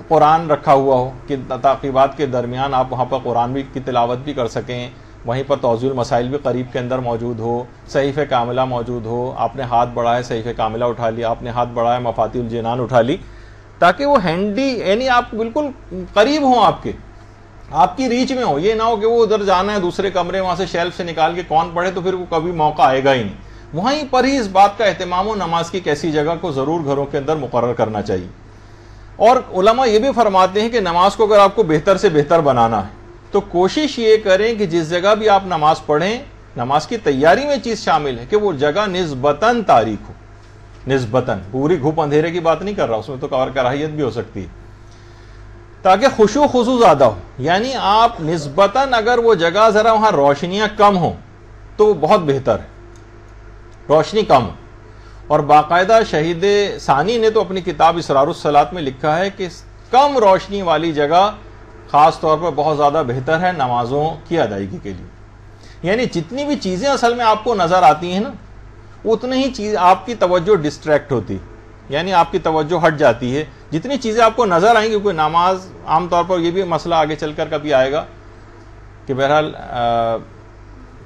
قرآن رکھا ہوا ہو کہ تعقیبات کے درمیان آپ وہاں پر قرآن بھی کی تلاوت بھی کر سکیں. وہیں پر توضیح المسائل بھی قریب کے اندر موجود ہو، صحیفہ کاملہ موجود ہو، آپ نے ہاتھ بڑھایا صحیفہ کاملہ اٹھا لیا، آپ نے ہاتھ بڑھایا مفاتیح الجنان اٹھا لی، تاکہ وہ ہینڈی یعنی آپ بالکل قریب ہوں، آپ کی ریچ میں ہو. یہ نہ ہو کہ وہ ادھر جانا ہے دوسرے کمرے، وہاں سے شیلف سے نکال کے کون پڑھے تو پھر وہ کبھی موقع آئے گا ہی نہیں. وہیں پر ہی اس بات کا اہتمام ہو نماز کی کیسی جگہ کو ضرور گھروں کے اندر مقرر کرنا چاہیے. اور علماء یہ بھی فرماتے ہیں کہ نماز کو اگر آپ کو بہتر سے بہتر بنانا ہے تو کوشش یہ کریں کہ جس جگہ بھی آپ نماز پڑھیں، نماز کی تیاری میں چیز شامل ہے کہ وہ جگہ نسبتاً تاریک ہو. نسبتاً پوری گھوپ اندھیرے کی بات نہیں کر رہا، اس میں تو کراہیت بھی ہو سکتی ہے. تاکہ خشوع خضوع زیادہ ہو. یعنی آپ نسبتاً اگر وہ جگہ ذرا وہاں روشنیاں کم ہوں تو وہ بہت بہتر ہے, روشنی کم. اور باقاعدہ شہید ثانی نے تو اپنی کتاب اسرار الصلاۃ میں لکھا ہے کہ کم روشنی والی جگہ خاص طور پر بہت زیادہ بہتر ہے نمازوں کی ادائیگی کے لیے. یعنی جتنی بھی چیزیں اصل میں آپ کو نظر آتی ہیں نا, اتنی ہی چیز آپ کی توجہ ڈسٹریکٹ ہوتی, یعنی آپ کی توجہ ہٹ جاتی ہے. جتنی چیزیں آپ کو نظر آئیں گی, کوئی نماز عام طور پر یہ بھی مسئلہ آگے چل کر کبھی آئے گا کہ بہرحال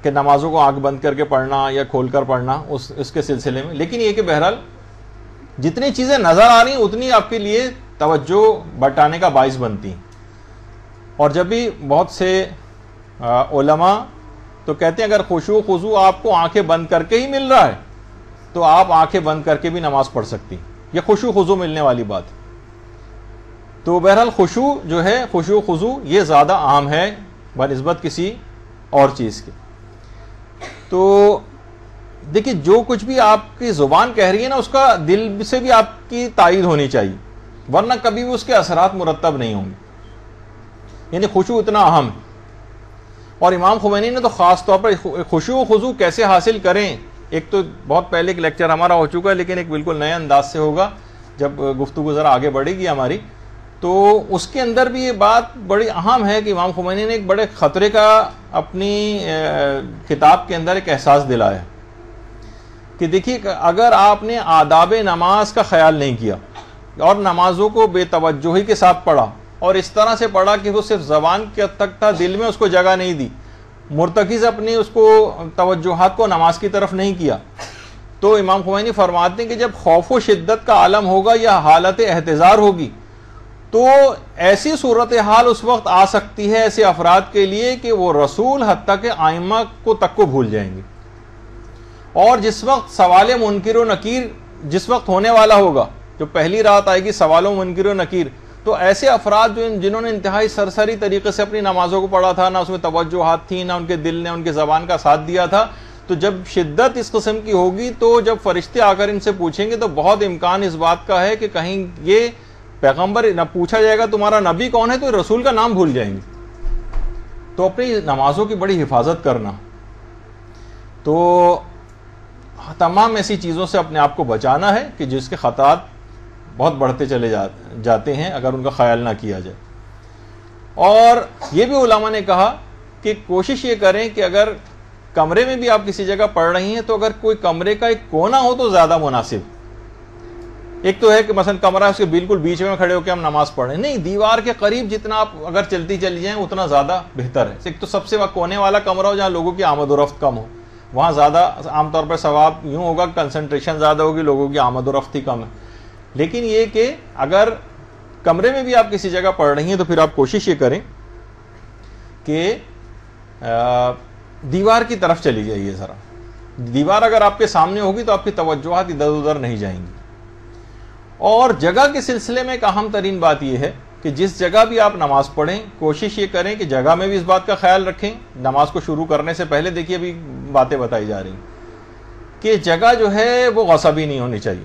کہ نمازوں کو آنکھ بند کر کے پڑھنا یا کھول کر پڑھنا اس کے سلسلے میں, لیکن یہ کہ بہرحال جتنی چیزیں نظر آ رہی ہیں اتنی آپ کے لیے توجہ بٹانے کا باعث بنتی ہیں. اور جب بھی بہت سے علماء تو کہتے ہیں اگر خشوع خضوع آپ کو آنکھیں بند کر کے ہی مل رہا ہے تو آپ آنکھیں بند کر کے بھی نماز پڑھ سکتی ہیں, یہ خشوع خضوع ملنے والی بات ہے. تو بہرحال خشوع جو ہے, خشوع خضوع یہ زیادہ عام ہے بنسبت کسی اور چیز کے. تو دیکھیے جو کچھ بھی آپ کی زبان کہہ رہی ہے نا, اس کا دل سے بھی آپ کی تائید ہونی چاہیے, ورنہ کبھی بھی اس کے اثرات مرتب نہیں ہوں گے. یعنی خشوع اتنا اہم ہے. اور امام خمینی نے تو خاص طور پر خشوع خضوع کیسے حاصل کریں, ایک تو بہت پہلے ایک لیکچر ہمارا ہو چکا ہے, لیکن ایک بالکل نئے انداز سے ہوگا جب گفتگو ذرا آگے بڑھے گی ہماری. تو اس کے اندر بھی یہ بات بڑی اہم ہے کہ امام خمینی نے ایک بڑے خطرے کا اپنی کتاب کے اندر ایک احساس دلایا کہ دیکھیے اگر آپ نے آداب نماز کا خیال نہیں کیا اور نمازوں کو بے توجہی کے ساتھ پڑھا اور اس طرح سے پڑھا کہ وہ صرف زبان کے تک تھا, دل میں اس کو جگہ نہیں دی, مرتکز اپنی اس کو توجہات کو نماز کی طرف نہیں کیا, تو امام خمینی فرماتے ہیں کہ جب خوف و شدت کا عالم ہوگا یا حالت احتضار ہوگی تو ایسی صورتحال اس وقت آ سکتی ہے ایسے افراد کے لیے کہ وہ رسول حتیٰ کہ ائمہ کو تک کو بھول جائیں گے. اور جس وقت سوال منکر و نکیر جس وقت ہونے والا ہوگا, جو پہلی رات آئے گی سوال و منکر و نکیر, تو ایسے افراد جنہوں نے انتہائی سرسری طریقے سے اپنی نمازوں کو پڑھا تھا, نہ اس میں توجہات تھی, نہ ان کے دل نے ان کے زبان کا ساتھ دیا تھا, تو جب شدت اس قسم کی ہوگی تو جب فرشتے آ کر ان سے پوچھیں گے تو بہت امکان اس بات کا ہے کہ کہیں یہ پیغمبر نہ پوچھا جائے گا تمہارا نبی کون ہے, تو رسول کا نام بھول جائیں گے. تو اپنی نمازوں کی بڑی حفاظت کرنا, تو تمام ایسی چیزوں سے اپنے آپ کو بچانا ہے کہ جس کے خطرات بہت بڑھتے چلے جاتے ہیں اگر ان کا خیال نہ کیا جائے. اور یہ بھی علماء نے کہا کہ کوشش یہ کریں کہ اگر کمرے میں بھی آپ کسی جگہ پڑھ رہی ہیں تو اگر کوئی کمرے کا ایک کونا ہو تو زیادہ مناسب. ایک تو ہے کہ مثلا کمرہ ہے اس کے بالکل بیچ میں کھڑے ہو کے ہم نماز پڑھیں, نہیں, دیوار کے قریب جتنا آپ اگر چلتی چلی جائیں اتنا زیادہ بہتر ہے. ایک تو سب سے کونے والا کمرہ ہو جہاں لوگوں کی آمد و رفت کم ہو, وہاں زیادہ عام طور پر ثواب یوں ہوگا, کنسنٹریشن زیادہ ہوگی, لوگوں کی آمد و رفت ہی کم ہے. لیکن یہ کہ اگر کمرے میں بھی آپ کسی جگہ پڑھ رہی ہیں تو پھر آپ کوشش یہ کریں کہ دیوار کی طرف چلی جائیے ذرا. دیوار اگر آپ کے سامنے ہوگی تو آپ کی توجہات ادھر ادھر نہیں جائیں گی. اور جگہ کے سلسلے میں ایک اہم ترین بات یہ ہے کہ جس جگہ بھی آپ نماز پڑھیں کوشش یہ کریں کہ جگہ میں بھی اس بات کا خیال رکھیں. نماز کو شروع کرنے سے پہلے دیکھیے ابھی باتیں بتائی جا رہی ہیں کہ جگہ جو ہے وہ غصبی نہیں ہونی چاہیے.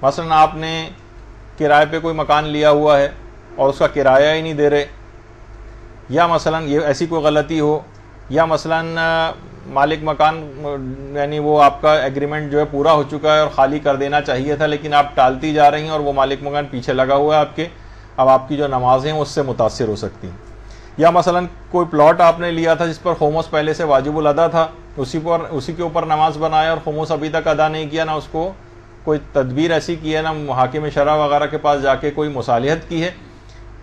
مثلا آپ نے کرائے پہ کوئی مکان لیا ہوا ہے اور اس کا کرایہ ہی نہیں دے رہے, یا مثلا یہ ایسی کوئی غلطی ہو, یا مثلا مالک مکان یعنی وہ آپ کا ایگریمنٹ جو ہے پورا ہو چکا ہے اور خالی کر دینا چاہیے تھا لیکن آپ ٹالتی جا رہی ہیں اور وہ مالک مکان پیچھے لگا ہوا ہے آپ کے, اب آپ کی جو نمازیں ہیں اس سے متاثر ہو سکتی ہیں. یا مثلا کوئی پلاٹ آپ نے لیا تھا جس پر خمس پہلے سے واجب الادا تھا, اسی کے اوپر نماز بنایا اور خمس ابھی تک ادا نہیں کیا, نہ اس کو کوئی تدبیر ایسی کی ہے, نہ حاکم شرع وغیرہ کے پاس جا کے کوئی مصالحت کی ہے,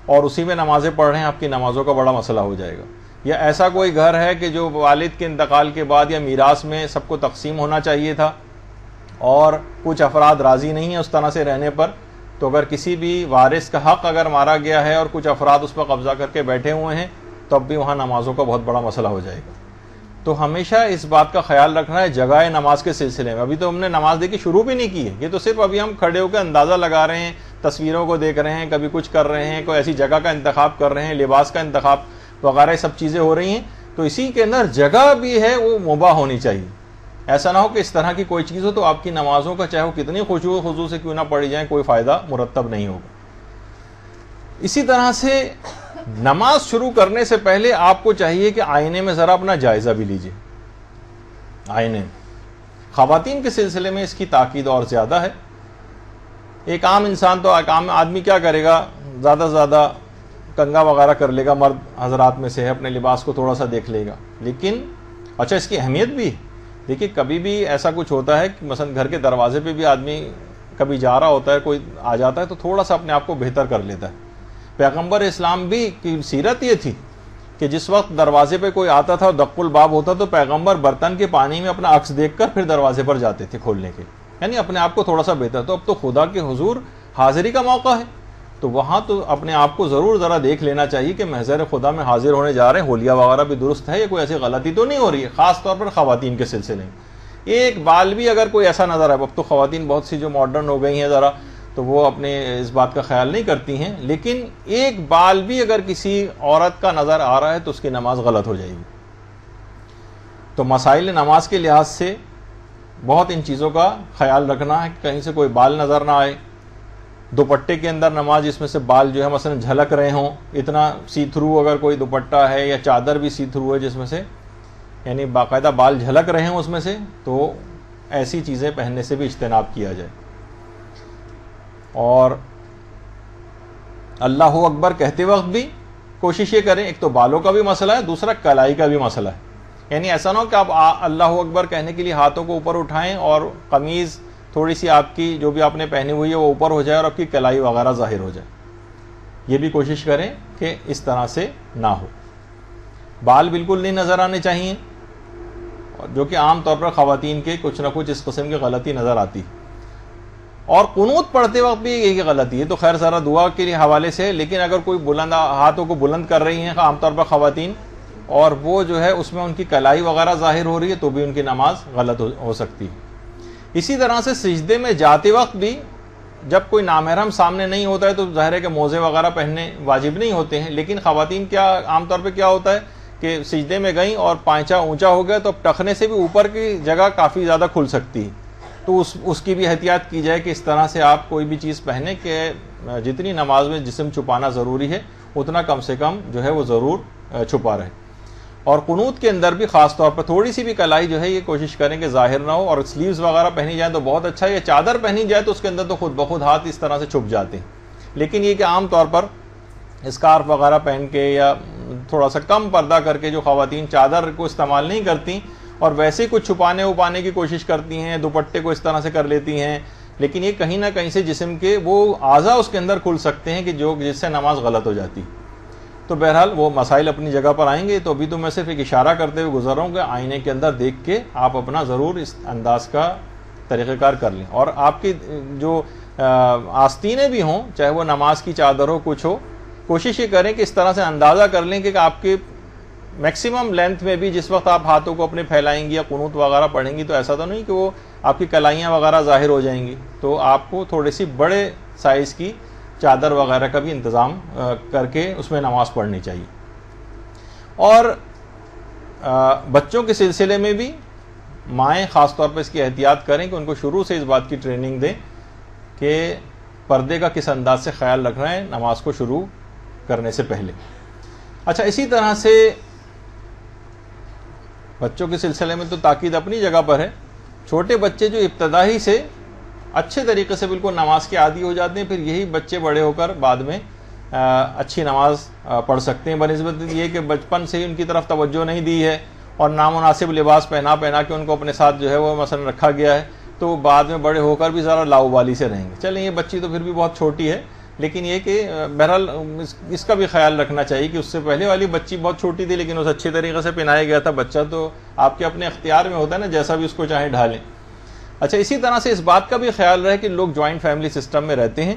اور اسی میں نمازیں پڑھ رہے ہیں, آپ کی نمازوں کا بڑا مسئلہ ہو جائے گا. یا ایسا کوئی گھر ہے کہ جو والد کے انتقال کے بعد یا میراث میں سب کو تقسیم ہونا چاہیے تھا اور کچھ افراد راضی نہیں ہیں اس طرح سے رہنے پر, تو اگر کسی بھی وارث کا حق اگر مارا گیا ہے اور کچھ افراد اس پر قبضہ کر کے بیٹھے ہوئے ہیں تو اب بھی وہاں نمازوں کا بہت بڑا مسئلہ ہو جائے گا. تو ہمیشہ اس بات کا خیال رکھنا ہے جگہ نماز کے سلسلے میں. ابھی تو ہم نے نماز دیکھی شروع بھی نہیں کی ہے, یہ تو صرف ابھی ہم کھڑے ہو کے اندازہ لگا رہے ہیں, تصویروں کو دیکھ رہے ہیں, کبھی کچھ کر رہے ہیں, کوئی ایسی جگہ کا انتخاب کر رہے ہیں, لباس کا انتخاب وغیرہ سب چیزیں ہو رہی ہیں. تو اسی کے اندر جگہ بھی ہے وہ مباح ہونی چاہیے. ایسا نہ ہو کہ اس طرح کی کوئی چیز ہو تو آپ کی نمازوں کا چاہے وہ کتنی خشوع و خضوع سے کیوں نہ پڑھی جائیں کوئی فائدہ مرتب نہیں ہوگا. اسی طرح سے نماز شروع کرنے سے پہلے آپ کو چاہیے کہ آئینے میں ذرا اپنا جائزہ بھی لیجیے. آئینے خواتین کے سلسلے میں اس کی تاکید اور زیادہ ہے. ایک عام انسان تو عام آدمی کیا کرے گا, زیادہ سے زیادہ کنگا وغیرہ کر لے گا, مرد حضرات میں سے ہے, اپنے لباس کو تھوڑا سا دیکھ لے گا. لیکن اچھا اس کی اہمیت بھی دیکھیے, کبھی بھی ایسا کچھ ہوتا ہے کہ مثلا گھر کے دروازے پہ بھی آدمی کبھی جا رہا ہوتا ہے, کوئی آ جاتا ہے تو تھوڑا سا اپنے آپ کو بہتر کر لیتا ہے. پیغمبر اسلام بھی کی سیرت یہ تھی کہ جس وقت دروازے پہ کوئی آتا تھا اور دق الباب ہوتا تو پیغمبر برتن کے پانی میں اپنا عکس دیکھ کر پھر دروازے پر جاتے تھے کھولنے کے, یعنی اپنے آپ کو تھوڑا سا بہتر. تو اب تو خدا کے حضور حاضری کا موقع ہے, تو وہاں تو اپنے آپ کو ضرور ذرا دیکھ لینا چاہیے کہ محضر خدا میں حاضر ہونے جا رہے ہیں, حلیہ وغیرہ بھی درست ہے, یا کوئی ایسی غلطی تو نہیں ہو رہی ہے, خاص طور پر خواتین کے سلسلے میں. ایک بال بھی اگر کوئی ایسا نظر آئے, اب تو خواتین بہت سی جو ماڈرن ہو گئی ہیں ذرا, تو وہ اپنے اس بات کا خیال نہیں کرتی ہیں, لیکن ایک بال بھی اگر کسی عورت کا نظر آ رہا ہے تو اس کی نماز غلط ہو جائے گی. تو مسائل نماز کے لحاظ سے بہت ان چیزوں کا خیال رکھنا ہے کہ کہیں سے کوئی بال نظر نہ آئے. دوپٹے کے اندر نماز جس میں سے بال جو ہے مثلا جھلک رہے ہوں, اتنا سی تھرو اگر کوئی دوپٹہ ہے یا چادر بھی سی تھرو ہے جس میں سے یعنی باقاعدہ بال جھلک رہے ہوں اس میں سے, تو ایسی چیزیں پہننے سے بھی اجتناب کیا جائے. اور اللہ اکبر کہتے وقت بھی کوشش یہ کریں, ایک تو بالوں کا بھی مسئلہ ہے, دوسرا کلائی کا بھی مسئلہ ہے. یعنی ایسا نہ ہو کہ آپ اللہ اکبر کہنے کے لیے ہاتھوں کو اوپر اٹھائیں اور قمیض تھوڑی سی آپ کی جو بھی آپ نے پہنی ہوئی ہے وہ اوپر ہو جائے اور آپ کی کلائی وغیرہ ظاہر ہو جائے. یہ بھی کوشش کریں کہ اس طرح سے نہ ہو. بال بالکل نہیں نظر آنے چاہیے, جو کہ عام طور پر خواتین کے کچھ نہ کچھ اس قسم کی غلطی نظر آتی. اور قنوت پڑھتے وقت بھی یہی غلطی ہے, تو خیر ذرا دعا کے لیے حوالے سے, لیکن اگر کوئی بلند ہاتھوں کو بلند کر رہی ہیں عام طور پر خواتین, اور وہ جو ہے اس میں ان کی کلائی وغیرہ ظاہر ہو رہی ہے, تو بھی ان کی نماز غلط ہو سکتی ہے. اسی طرح سے سجدے میں جاتے وقت بھی جب کوئی نامحرم سامنے نہیں ہوتا ہے تو ظاہر ہے کہ موزے وغیرہ پہننے واجب نہیں ہوتے ہیں, لیکن خواتین کیا عام طور پہ کیا ہوتا ہے کہ سجدے میں گئیں اور پائچہ اونچا ہو گیا تو اب ٹخنے سے بھی اوپر کی جگہ کافی زیادہ کھل سکتی ہے. تو اس کی بھی احتیاط کی جائے کہ اس طرح سے آپ کوئی بھی چیز پہنے کہ جتنی نماز میں جسم چھپانا ضروری ہے اتنا کم سے کم جو ہے وہ ضرور چھپا رہے. اور قنوت کے اندر بھی خاص طور پر تھوڑی سی بھی کلائی جو ہے یہ کوشش کریں کہ ظاہر نہ ہو, اور سلیوز وغیرہ پہنی جائیں تو بہت اچھا ہے, یا چادر پہنی جائے تو اس کے اندر تو خود بخود ہاتھ اس طرح سے چھپ جاتے ہیں. لیکن یہ کہ عام طور پر اسکارف وغیرہ پہن کے یا تھوڑا سا کم پردہ کر کے جو خواتین چادر کو استعمال نہیں کرتی اور ویسے کچھ چھپانے اپانے کی کوشش کرتی ہیں, دوپٹے کو اس طرح سے کر لیتی ہیں, لیکن یہ کہیں نہ کہیں سے جسم کے وہ اعضاء اس کے اندر کھل سکتے ہیں کہ جس سے نماز غلط ہو جاتی. تو بہرحال وہ مسائل اپنی جگہ پر آئیں گے. تو ابھی تو میں صرف ایک اشارہ کرتے ہوئے گزر رہا ہوں کہ آئینے کے اندر دیکھ کے آپ اپنا ضرور اس انداز کا طریقہ کار کر لیں. اور آپ کی جو آستینیں بھی ہوں, چاہے وہ نماز کی چادر ہو کچھ ہو, کوشش یہ کریں کہ اس طرح سے اندازہ کر لیں کہ آپ کے میکسیمم لینتھ میں بھی جس وقت آپ ہاتھوں کو اپنے پھیلائیں گی یا قنوت وغیرہ پڑھیں گی تو ایسا تو نہیں کہ وہ آپ کی کلائیاں وغیرہ ظاہر ہو جائیں گی. تو آپ کو تھوڑی سی بڑے سائز کی چادر وغیرہ کا بھی انتظام کر کے اس میں نماز پڑھنی چاہیے. اور بچوں کے سلسلے میں بھی مائیں خاص طور پہ اس کی احتیاط کریں کہ ان کو شروع سے اس بات کی ٹریننگ دیں کہ پردے کا کس انداز سے خیال رکھنا ہے نماز کو شروع کرنے سے پہلے. اچھا, اسی طرح سے بچوں کے سلسلے میں تو تاکید اپنی جگہ پر ہے. چھوٹے بچے جو ابتدائی سے اچھے طریقے سے بالکل نماز کے عادی ہو جاتے ہیں, پھر یہی بچے بڑے ہو کر بعد میں اچھی نماز پڑھ سکتے ہیں, بنسبت یہ کہ بچپن سے ہی ان کی طرف توجہ نہیں دی ہے اور نامناسب لباس پہنا کے ان کو اپنے ساتھ جو ہے وہ مثلا رکھا گیا ہے, تو بعد میں بڑے ہو کر بھی ذرا لاؤبالی سے رہیں گے. چلیں یہ بچی تو پھر بھی بہت چھوٹی ہے, لیکن یہ کہ بہرحال اس کا بھی خیال رکھنا چاہیے کہ اس سے پہلے والی بچی بہت چھوٹی تھی لیکن اس اچھے طریقے سے پہنایا گیا تھا. بچہ تو آپ کے اپنے اختیار میں ہوتا ہے نا, جیسا بھی اس کو چاہیں ڈھالیں. اچھا, اسی طرح سے اس بات کا بھی خیال رہے کہ لوگ جوائنٹ فیملی سسٹم میں رہتے ہیں.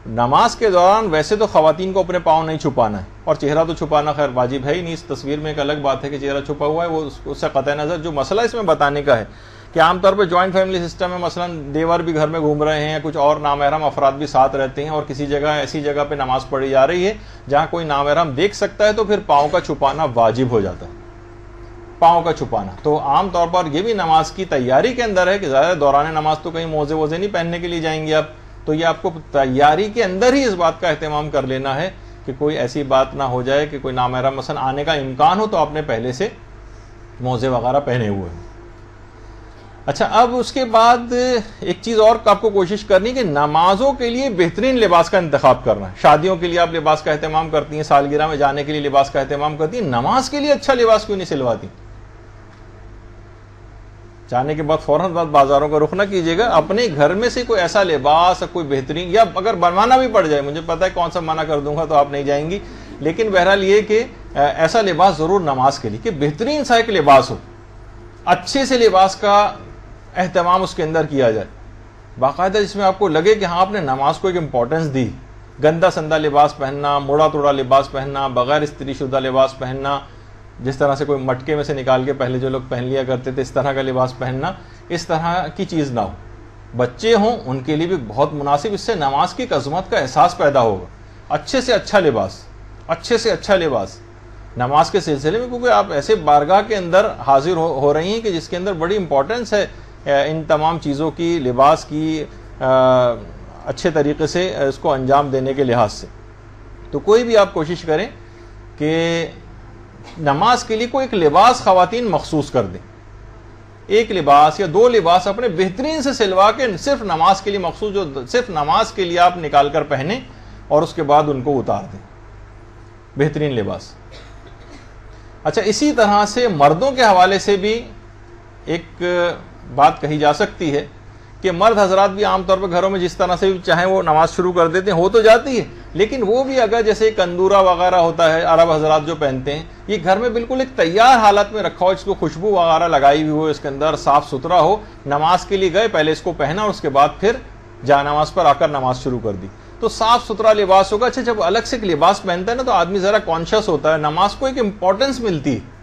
نماز کے دوران ویسے تو خواتین کو اپنے پاؤں نہیں چھپانا ہے, اور چہرہ تو چھپانا خیر واجب ہے ہی نہیں. اس تصویر میں ایک الگ بات ہے کہ چہرہ چھپا ہوا ہے, وہ اس سے قطع نظر. جو مسئلہ اس میں بتانے کا ہے کہ عام طور پہ جوائنٹ فیملی سسٹم میں مثلا دیور بھی گھر میں گھوم رہے ہیں, کچھ اور نامحرم افراد بھی ساتھ رہتے ہیں, اور کسی جگہ ایسی جگہ پہ نماز پڑھی جا رہی ہے جہاں کوئی نامحرم دیکھ سکتا ہے, تو پھر پاؤں کا چھپانا واجب ہو جاتا ہے, پاؤں کا چھپانا. تو عام طور پر یہ بھی نماز کی تیاری کے اندر ہے کہ زیادہ دوران نماز تو کہیں موزے نہیں پہننے کے لیے جائیں گے آپ, تو یہ آپ کو تیاری کے اندر ہی اس بات کا اہتمام کر لینا ہے کہ کوئی ایسی بات نہ ہو جائے کہ کوئی نامحرم مثلا آنے کا امکان ہو تو آپ نے پہلے سے موزے وغیرہ پہنے ہوئے ہیں۔ اچھا، اب اس کے بعد ایک چیز اور آپ کو کوشش کرنی کہ نمازوں کے لیے بہترین لباس کا انتخاب کرنا ہے۔ شادیوں کے لیے آپ لباس کا اہتمام کرتی ہیں، سالگرہ میں جانے کے لیے لباس کا اہتمام کرتی ہیں، نماز کے لیے اچھا لباس کیوں نہیں سلواتی؟ جانے کے بعد فوراً بازاروں کا رخ نہ کیجیے گا، اپنے گھر میں سے کوئی ایسا لباس کوئی بہترین، یا اگر بنوانا بھی پڑ جائے، مجھے پتا ہے کون سا منع کر دوں گا تو آپ نہیں جائیں گی، لیکن بہرحال یہ کہ ایسا لباس ضرور نماز کے لیے کہ بہترین سا ایک لباس ہو، اچھے سے لباس کا اہتمام اس کے اندر کیا جائے، باقاعدہ جس میں آپ کو لگے کہ ہاں آپ نے نماز کو ایک امپورٹنس دی۔ گندا سندا لباس پہننا، موڑا توڑا لباس پہننا، بغیر استری شدہ لباس پہننا، جس طرح سے کوئی مٹکے میں سے نکال کے پہلے جو لوگ پہن لیا کرتے تھے اس طرح کا لباس پہننا، اس طرح کی چیز نہ ہو۔ بچے ہوں ان کے لیے بھی بہت مناسب، اس سے نماز کی عظمت کا احساس پیدا ہوگا۔ اچھے سے اچھا لباس، اچھے سے اچھا لباس نماز کے سلسلے میں، کیونکہ آپ ایسے بارگاہ کے اندر حاضر ہو رہی ہیں کہ جس کے اندر بڑی امپورٹنس ہے ان تمام چیزوں کی، لباس کی اچھے طریقے سے اس کو انجام دینے کے لحاظ سے۔ تو کوئی بھی آپ کوشش کریں کہ نماز کے لیے کوئی ایک لباس خواتین مخصوص کر دیں، ایک لباس یا دو لباس اپنے بہترین سے سلوا کے صرف نماز کے لیے مخصوص، جو صرف نماز کے لیے آپ نکال کر پہنیں اور اس کے بعد ان کو اتار دیں، بہترین لباس۔ اچھا، اسی طرح سے مردوں کے حوالے سے بھی ایک بات کہی جا سکتی ہے کہ مرد حضرات بھی عام طور پر گھروں میں جس طرح سے بھی چاہیں وہ نماز شروع کر دیتے ہیں، ہو تو جاتی ہے، لیکن وہ بھی اگر جیسے کندورہ وغیرہ ہوتا ہے عرب حضرات جو پہنتے ہیں، یہ گھر میں بالکل ایک تیار حالت میں رکھا ہو، اس کو خوشبو وغیرہ لگائی ہوئی ہو، اس کے اندر صاف ستھرا ہو، نماز کے لیے گئے پہلے اس کو پہنا اور اس کے بعد پھر جا نماز پر آ کر نماز شروع کر دی، تو صاف ستھرا لباس ہوگا۔ اچھا، جب الگ سے ایک لباس پہنتا ہے نا تو آدمی ذرا کانشیس ہوتا ہے، نماز کو ایک امپورٹنس ملتی ہے۔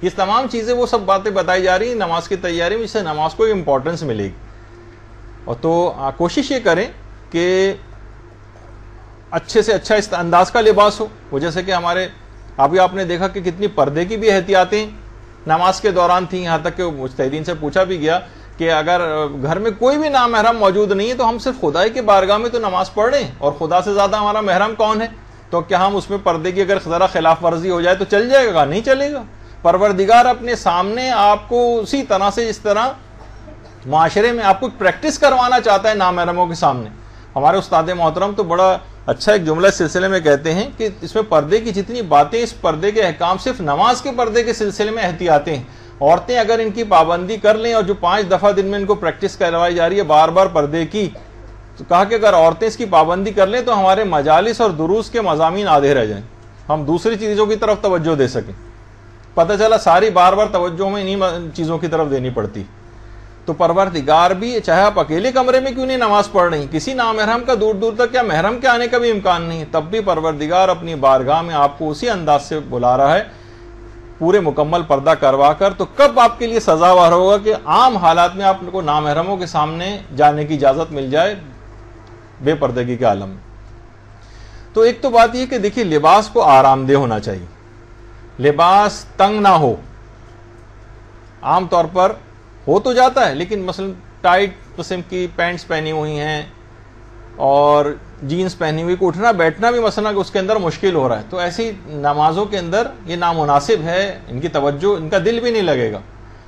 یہ تمام چیزیں وہ سب باتیں بتائی جا رہی ہیں نماز کی تیاری میں، جس سے نماز کو ایک امپورٹنس ملے گی۔ اور تو کوشش یہ کریں کہ اچھے سے اچھا اس انداز کا لباس ہو، وہ جیسے کہ ہمارے ابھی آپ نے دیکھا کہ کتنی پردے کی بھی احتیاطیں نماز کے دوران تھیں، یہاں تک کہ مجتہدین سے پوچھا بھی گیا کہ اگر گھر میں کوئی بھی نامحرم موجود نہیں ہے تو ہم صرف خدائی کے بارگاہ میں تو نماز پڑھ رہے ہیں، اور خدا سے زیادہ ہمارا محرم کون ہے، تو کیا ہم اس میں پردے کی اگر ذرا خلاف ورزی ہو جائے تو چل جائے گا؟ نہیں چلے گا۔ پروردگار اپنے سامنے آپ کو اسی طرح سے جس طرح معاشرے میں آپ کو پریکٹس کروانا چاہتا ہے نامحرموں کے سامنے۔ ہمارے استاد محترم تو بڑا اچھا ایک جملہ اس سلسلے میں کہتے ہیں کہ اس میں پردے کی جتنی باتیں، اس پردے کے احکام صرف نماز کے پردے کے سلسلے میں احتیاطیں ہیں۔ عورتیں اگر ان کی پابندی کر لیں، اور جو 5 دفعہ دن میں ان کو پریکٹس کروائی جا رہی ہے بار بار پردے کی، تو کہا کہ اگر عورتیں اس کی پابندی کر لیں تو ہمارے مجالس اور دروس کے مضامین آدھے رہ جائیں، ہم دوسری چیزوں کی طرف توجہ دے سکیں۔ پتہ چلا ساری بار بار توجہ میں انہی چیزوں کی طرف دینی پڑتی۔ تو پروردگار بھی، چاہے آپ اکیلے کمرے میں کیوں نہیں نماز پڑھ رہی، کسی نامحرم کا دور دور تک یا محرم کے آنے کا بھی امکان نہیں، تب بھی پروردگار اپنی بارگاہ میں آپ کو اسی انداز سے بلا رہا ہے، پورے مکمل پردہ کروا کر۔ تو کب آپ کے لیے سزاوار ہوگا کہ عام حالات میں آپ کو نامحرموں کے سامنے جانے کی اجازت مل جائے بے پردگی کے عالم میں۔ تو ایک تو بات یہ کہ دیکھیے، لباس کو آرام دہ ہونا چاہیے، لباس تنگ نہ ہو۔ عام طور پر ہو تو جاتا ہے، لیکن مثلا ٹائٹ قسم کی پینٹس پہنی ہوئی ہیں اور جینز پہنی ہوئی، اٹھنا بیٹھنا بھی مثلا اس کے اندر مشکل ہو رہا ہے، تو ایسی نمازوں کے اندر یہ نامناسب ہے، ان کی توجہ، ان کا دل بھی نہیں لگے گا۔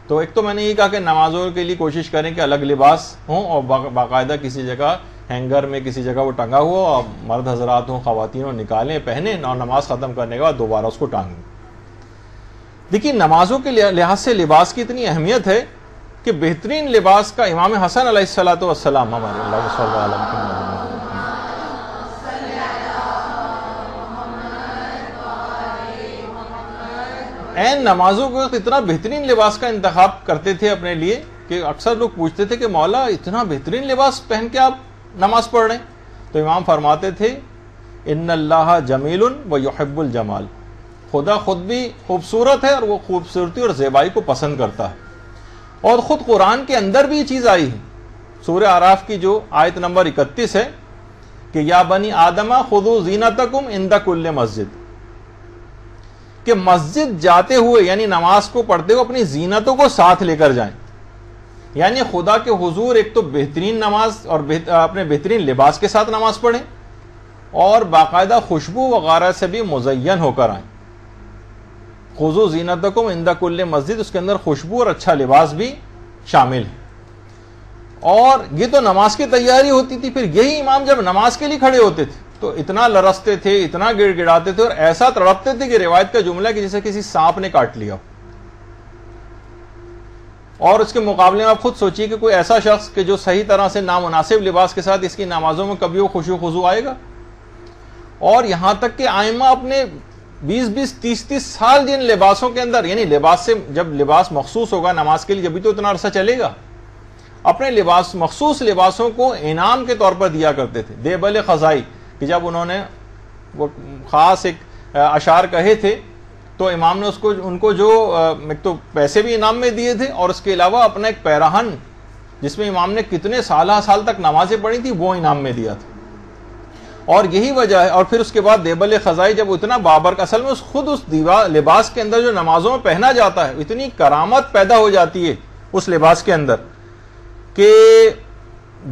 تو ایک تو میں نے یہ کہا کہ نمازوں کے لیے کوشش کریں کہ الگ لباس ہوں، اور باقاعدہ کسی جگہ ہینگر میں کسی جگہ وہ ٹنگا ہوا، اور مرد حضرات ہوں خواتین ہوں نکالیں پہنیں، اور نماز ختم کرنے کے بعد دوبارہ اس کو ٹانگیں۔ دیکھیے، نمازوں کے لحاظ سے لباس کی اتنی اہمیت ہے کہ بہترین لباس کا امام حسن علیہ الصلوۃ والسلام، ہمارے اللہ صلی اللہ علیہ وسلم، این نمازوں کے وقت اتنا بہترین لباس کا انتخاب کرتے تھے اپنے لیے کہ اکثر لوگ پوچھتے تھے کہ مولا اتنا بہترین لباس پہن کے آپ نماز پڑھ رہے ہیں؟ تو امام فرماتے تھے، ان اللہ جمیل و یحب الجمال، خدا خود بھی خوبصورت ہے اور وہ خوبصورتی اور زیبائی کو پسند کرتا ہے۔ اور خود قرآن کے اندر بھی یہ چیز آئی ہے، سورہ اعراف کی جو آیت نمبر 31 ہے کہ یا بنی آدم خذوا زینتکم عند کل مسجد، کہ مسجد جاتے ہوئے یعنی نماز کو پڑھتے ہوئے اپنی زینتوں کو ساتھ لے کر جائیں، یعنی خدا کے حضور ایک تو بہترین نماز اور اپنے بہترین لباس کے ساتھ نماز پڑھیں، اور باقاعدہ خوشبو وغیرہ سے بھی مزین ہو کر آئیں. خذوا زینتکم عند کل مسجد، اس کے اندر خوشبو اور اچھا لباس بھی شامل ہے. اور یہ تو نماز کی تیاری ہوتی تھی. پھر یہی امام جب نماز کے لیے کھڑے ہوتے تھے تو اتنا لرزتے تھے، اتنا گڑ گڑاتے تھے اور ایسا تڑپتے تھے کہ روایت کا جملہ کہ جسے کسی سانپ نے کاٹ لیا. اور اس کے مقابلے میں آپ خود سوچیے کہ کوئی ایسا شخص کہ جو صحیح طرح سے نامناسب لباس کے ساتھ اس کی نمازوں میں کبھی وہ خشوع خضوع آئے گا. اور یہاں تک کہ آئمہ اپنے 20-20 30-30 سال جن لباسوں کے اندر، یعنی لباس سے جب لباس مخصوص ہوگا نماز کے لیے جبھی تو اتنا عرصہ چلے گا، اپنے لباس مخصوص لباسوں کو انعام کے طور پر دیا کرتے تھے. دیبل خزائی کہ جب انہوں نے وہ خاص ایک اشعار کہے تھے تو امام نے ان کو جو ایک تو پیسے بھی انعام میں دیے تھے اور اس کے علاوہ اپنا ایک پیراہن جس میں امام نے کتنے سال تک نمازیں پڑھی تھی وہ انعام میں دیا تھا. اور یہی وجہ ہے. اور پھر اس کے بعد دیبل خزائی جب اتنا بابر اصل میں خود اس لباس کے اندر جو نمازوں میں پہنا جاتا ہے اتنی کرامت پیدا ہو جاتی ہے اس لباس کے اندر کہ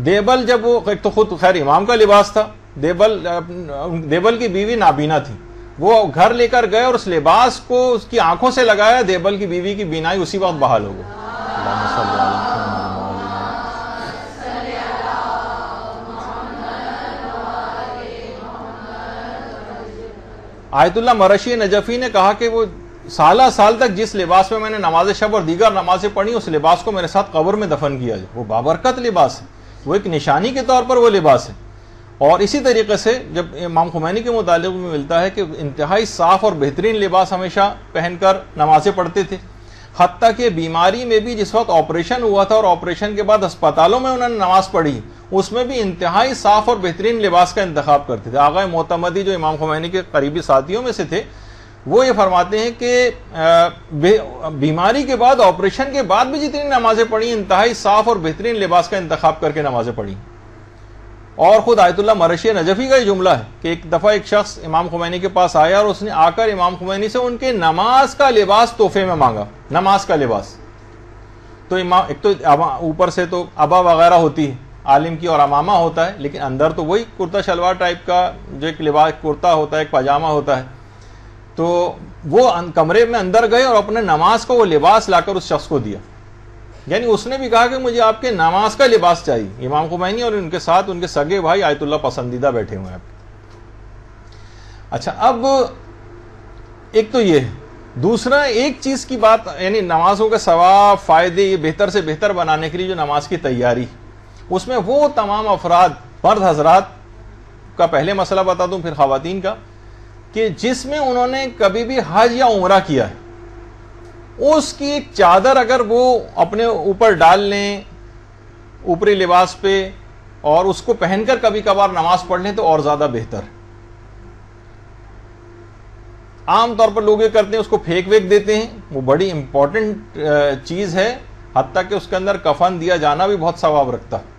دیبل جب وہ ایک تو خود خیر امام کا لباس تھا، دیبل کی بیوی نابینا تھی، وہ گھر لے کر گئے اور اس لباس کو اس کی آنکھوں سے لگایا، دیبل کی بیوی کی بینائی اسی وقت بحال ہو گئی. آیت اللہ مرشی نجفی نے کہا کہ وہ سال تک جس لباس میں نے نماز شب اور دیگر نمازیں پڑھی اس لباس کو میرے ساتھ قبر میں دفن کیا جائے. وہ بابرکت لباس ہے، وہ ایک نشانی کے طور پر وہ لباس ہے. اور اسی طریقے سے جب امام خمینی کے متعلق میں ملتا ہے کہ انتہائی صاف اور بہترین لباس ہمیشہ پہن کر نمازیں پڑھتے تھے، حتیٰ کہ بیماری میں بھی جس وقت آپریشن ہوا تھا اور آپریشن کے بعد اسپتالوں میں انہوں نے نماز پڑھی اس میں بھی انتہائی صاف اور بہترین لباس کا انتخاب کرتے تھے. آغا معتمدی جو امام خمینی کے قریبی ساتھیوں میں سے تھے وہ یہ فرماتے ہیں کہ بیماری کے بعد آپریشن کے بعد بھی جتنی نمازیں پڑھی انتہائی صاف اور بہترین لباس کا انتخاب کر کے نمازیں پڑھی. اور خود آیت اللہ مرشی نجفی کا یہ جملہ ہے کہ ایک دفعہ ایک شخص امام خمینی کے پاس آیا اور اس نے آ کر امام خمینی سے ان کے نماز کا لباس تحفے میں مانگا. نماز کا لباس تو امام ایک تو اوپر سے تو ابا وغیرہ ہوتی ہے عالم کی اور امامہ ہوتا ہے، لیکن اندر تو وہی کرتا شلوار ٹائپ کا جو ایک لباس کرتا ہوتا ہے، ایک پاجامہ ہوتا ہے. تو وہ کمرے میں اندر گئے اور اپنے نماز کو وہ لباس لا کر اس شخص کو دیا. یعنی اس نے بھی کہا کہ مجھے آپ کے نماز کا لباس چاہیے. امام خمینی اور ان کے ساتھ ان کے سگے بھائی آیت اللہ پسندیدہ بیٹھے ہوئے ہیں. اچھا اب ایک تو یہ دوسرا ایک چیز کی بات، یعنی نمازوں کے ثواب فائدے یہ بہتر سے بہتر بنانے کے لیے جو نماز کی تیاری اس میں وہ تمام افراد مرد حضرات کا پہلے مسئلہ بتا دوں پھر خواتین کا کہ جس میں انہوں نے کبھی بھی حج یا عمرہ کیا ہے اس کی ایک چادر اگر وہ اپنے اوپر ڈال لیں اوپری لباس پہ اور اس کو پہن کر کبھی کبھار نماز پڑھ لیں تو اور زیادہ بہتر. عام طور پر لوگ یہ کرتے ہیں اس کو پھینک ویک دیتے ہیں، وہ بڑی امپورٹنٹ چیز ہے، حتیٰ کہ اس کے اندر کفن دیا جانا بھی بہت ثواب رکھتا ہے.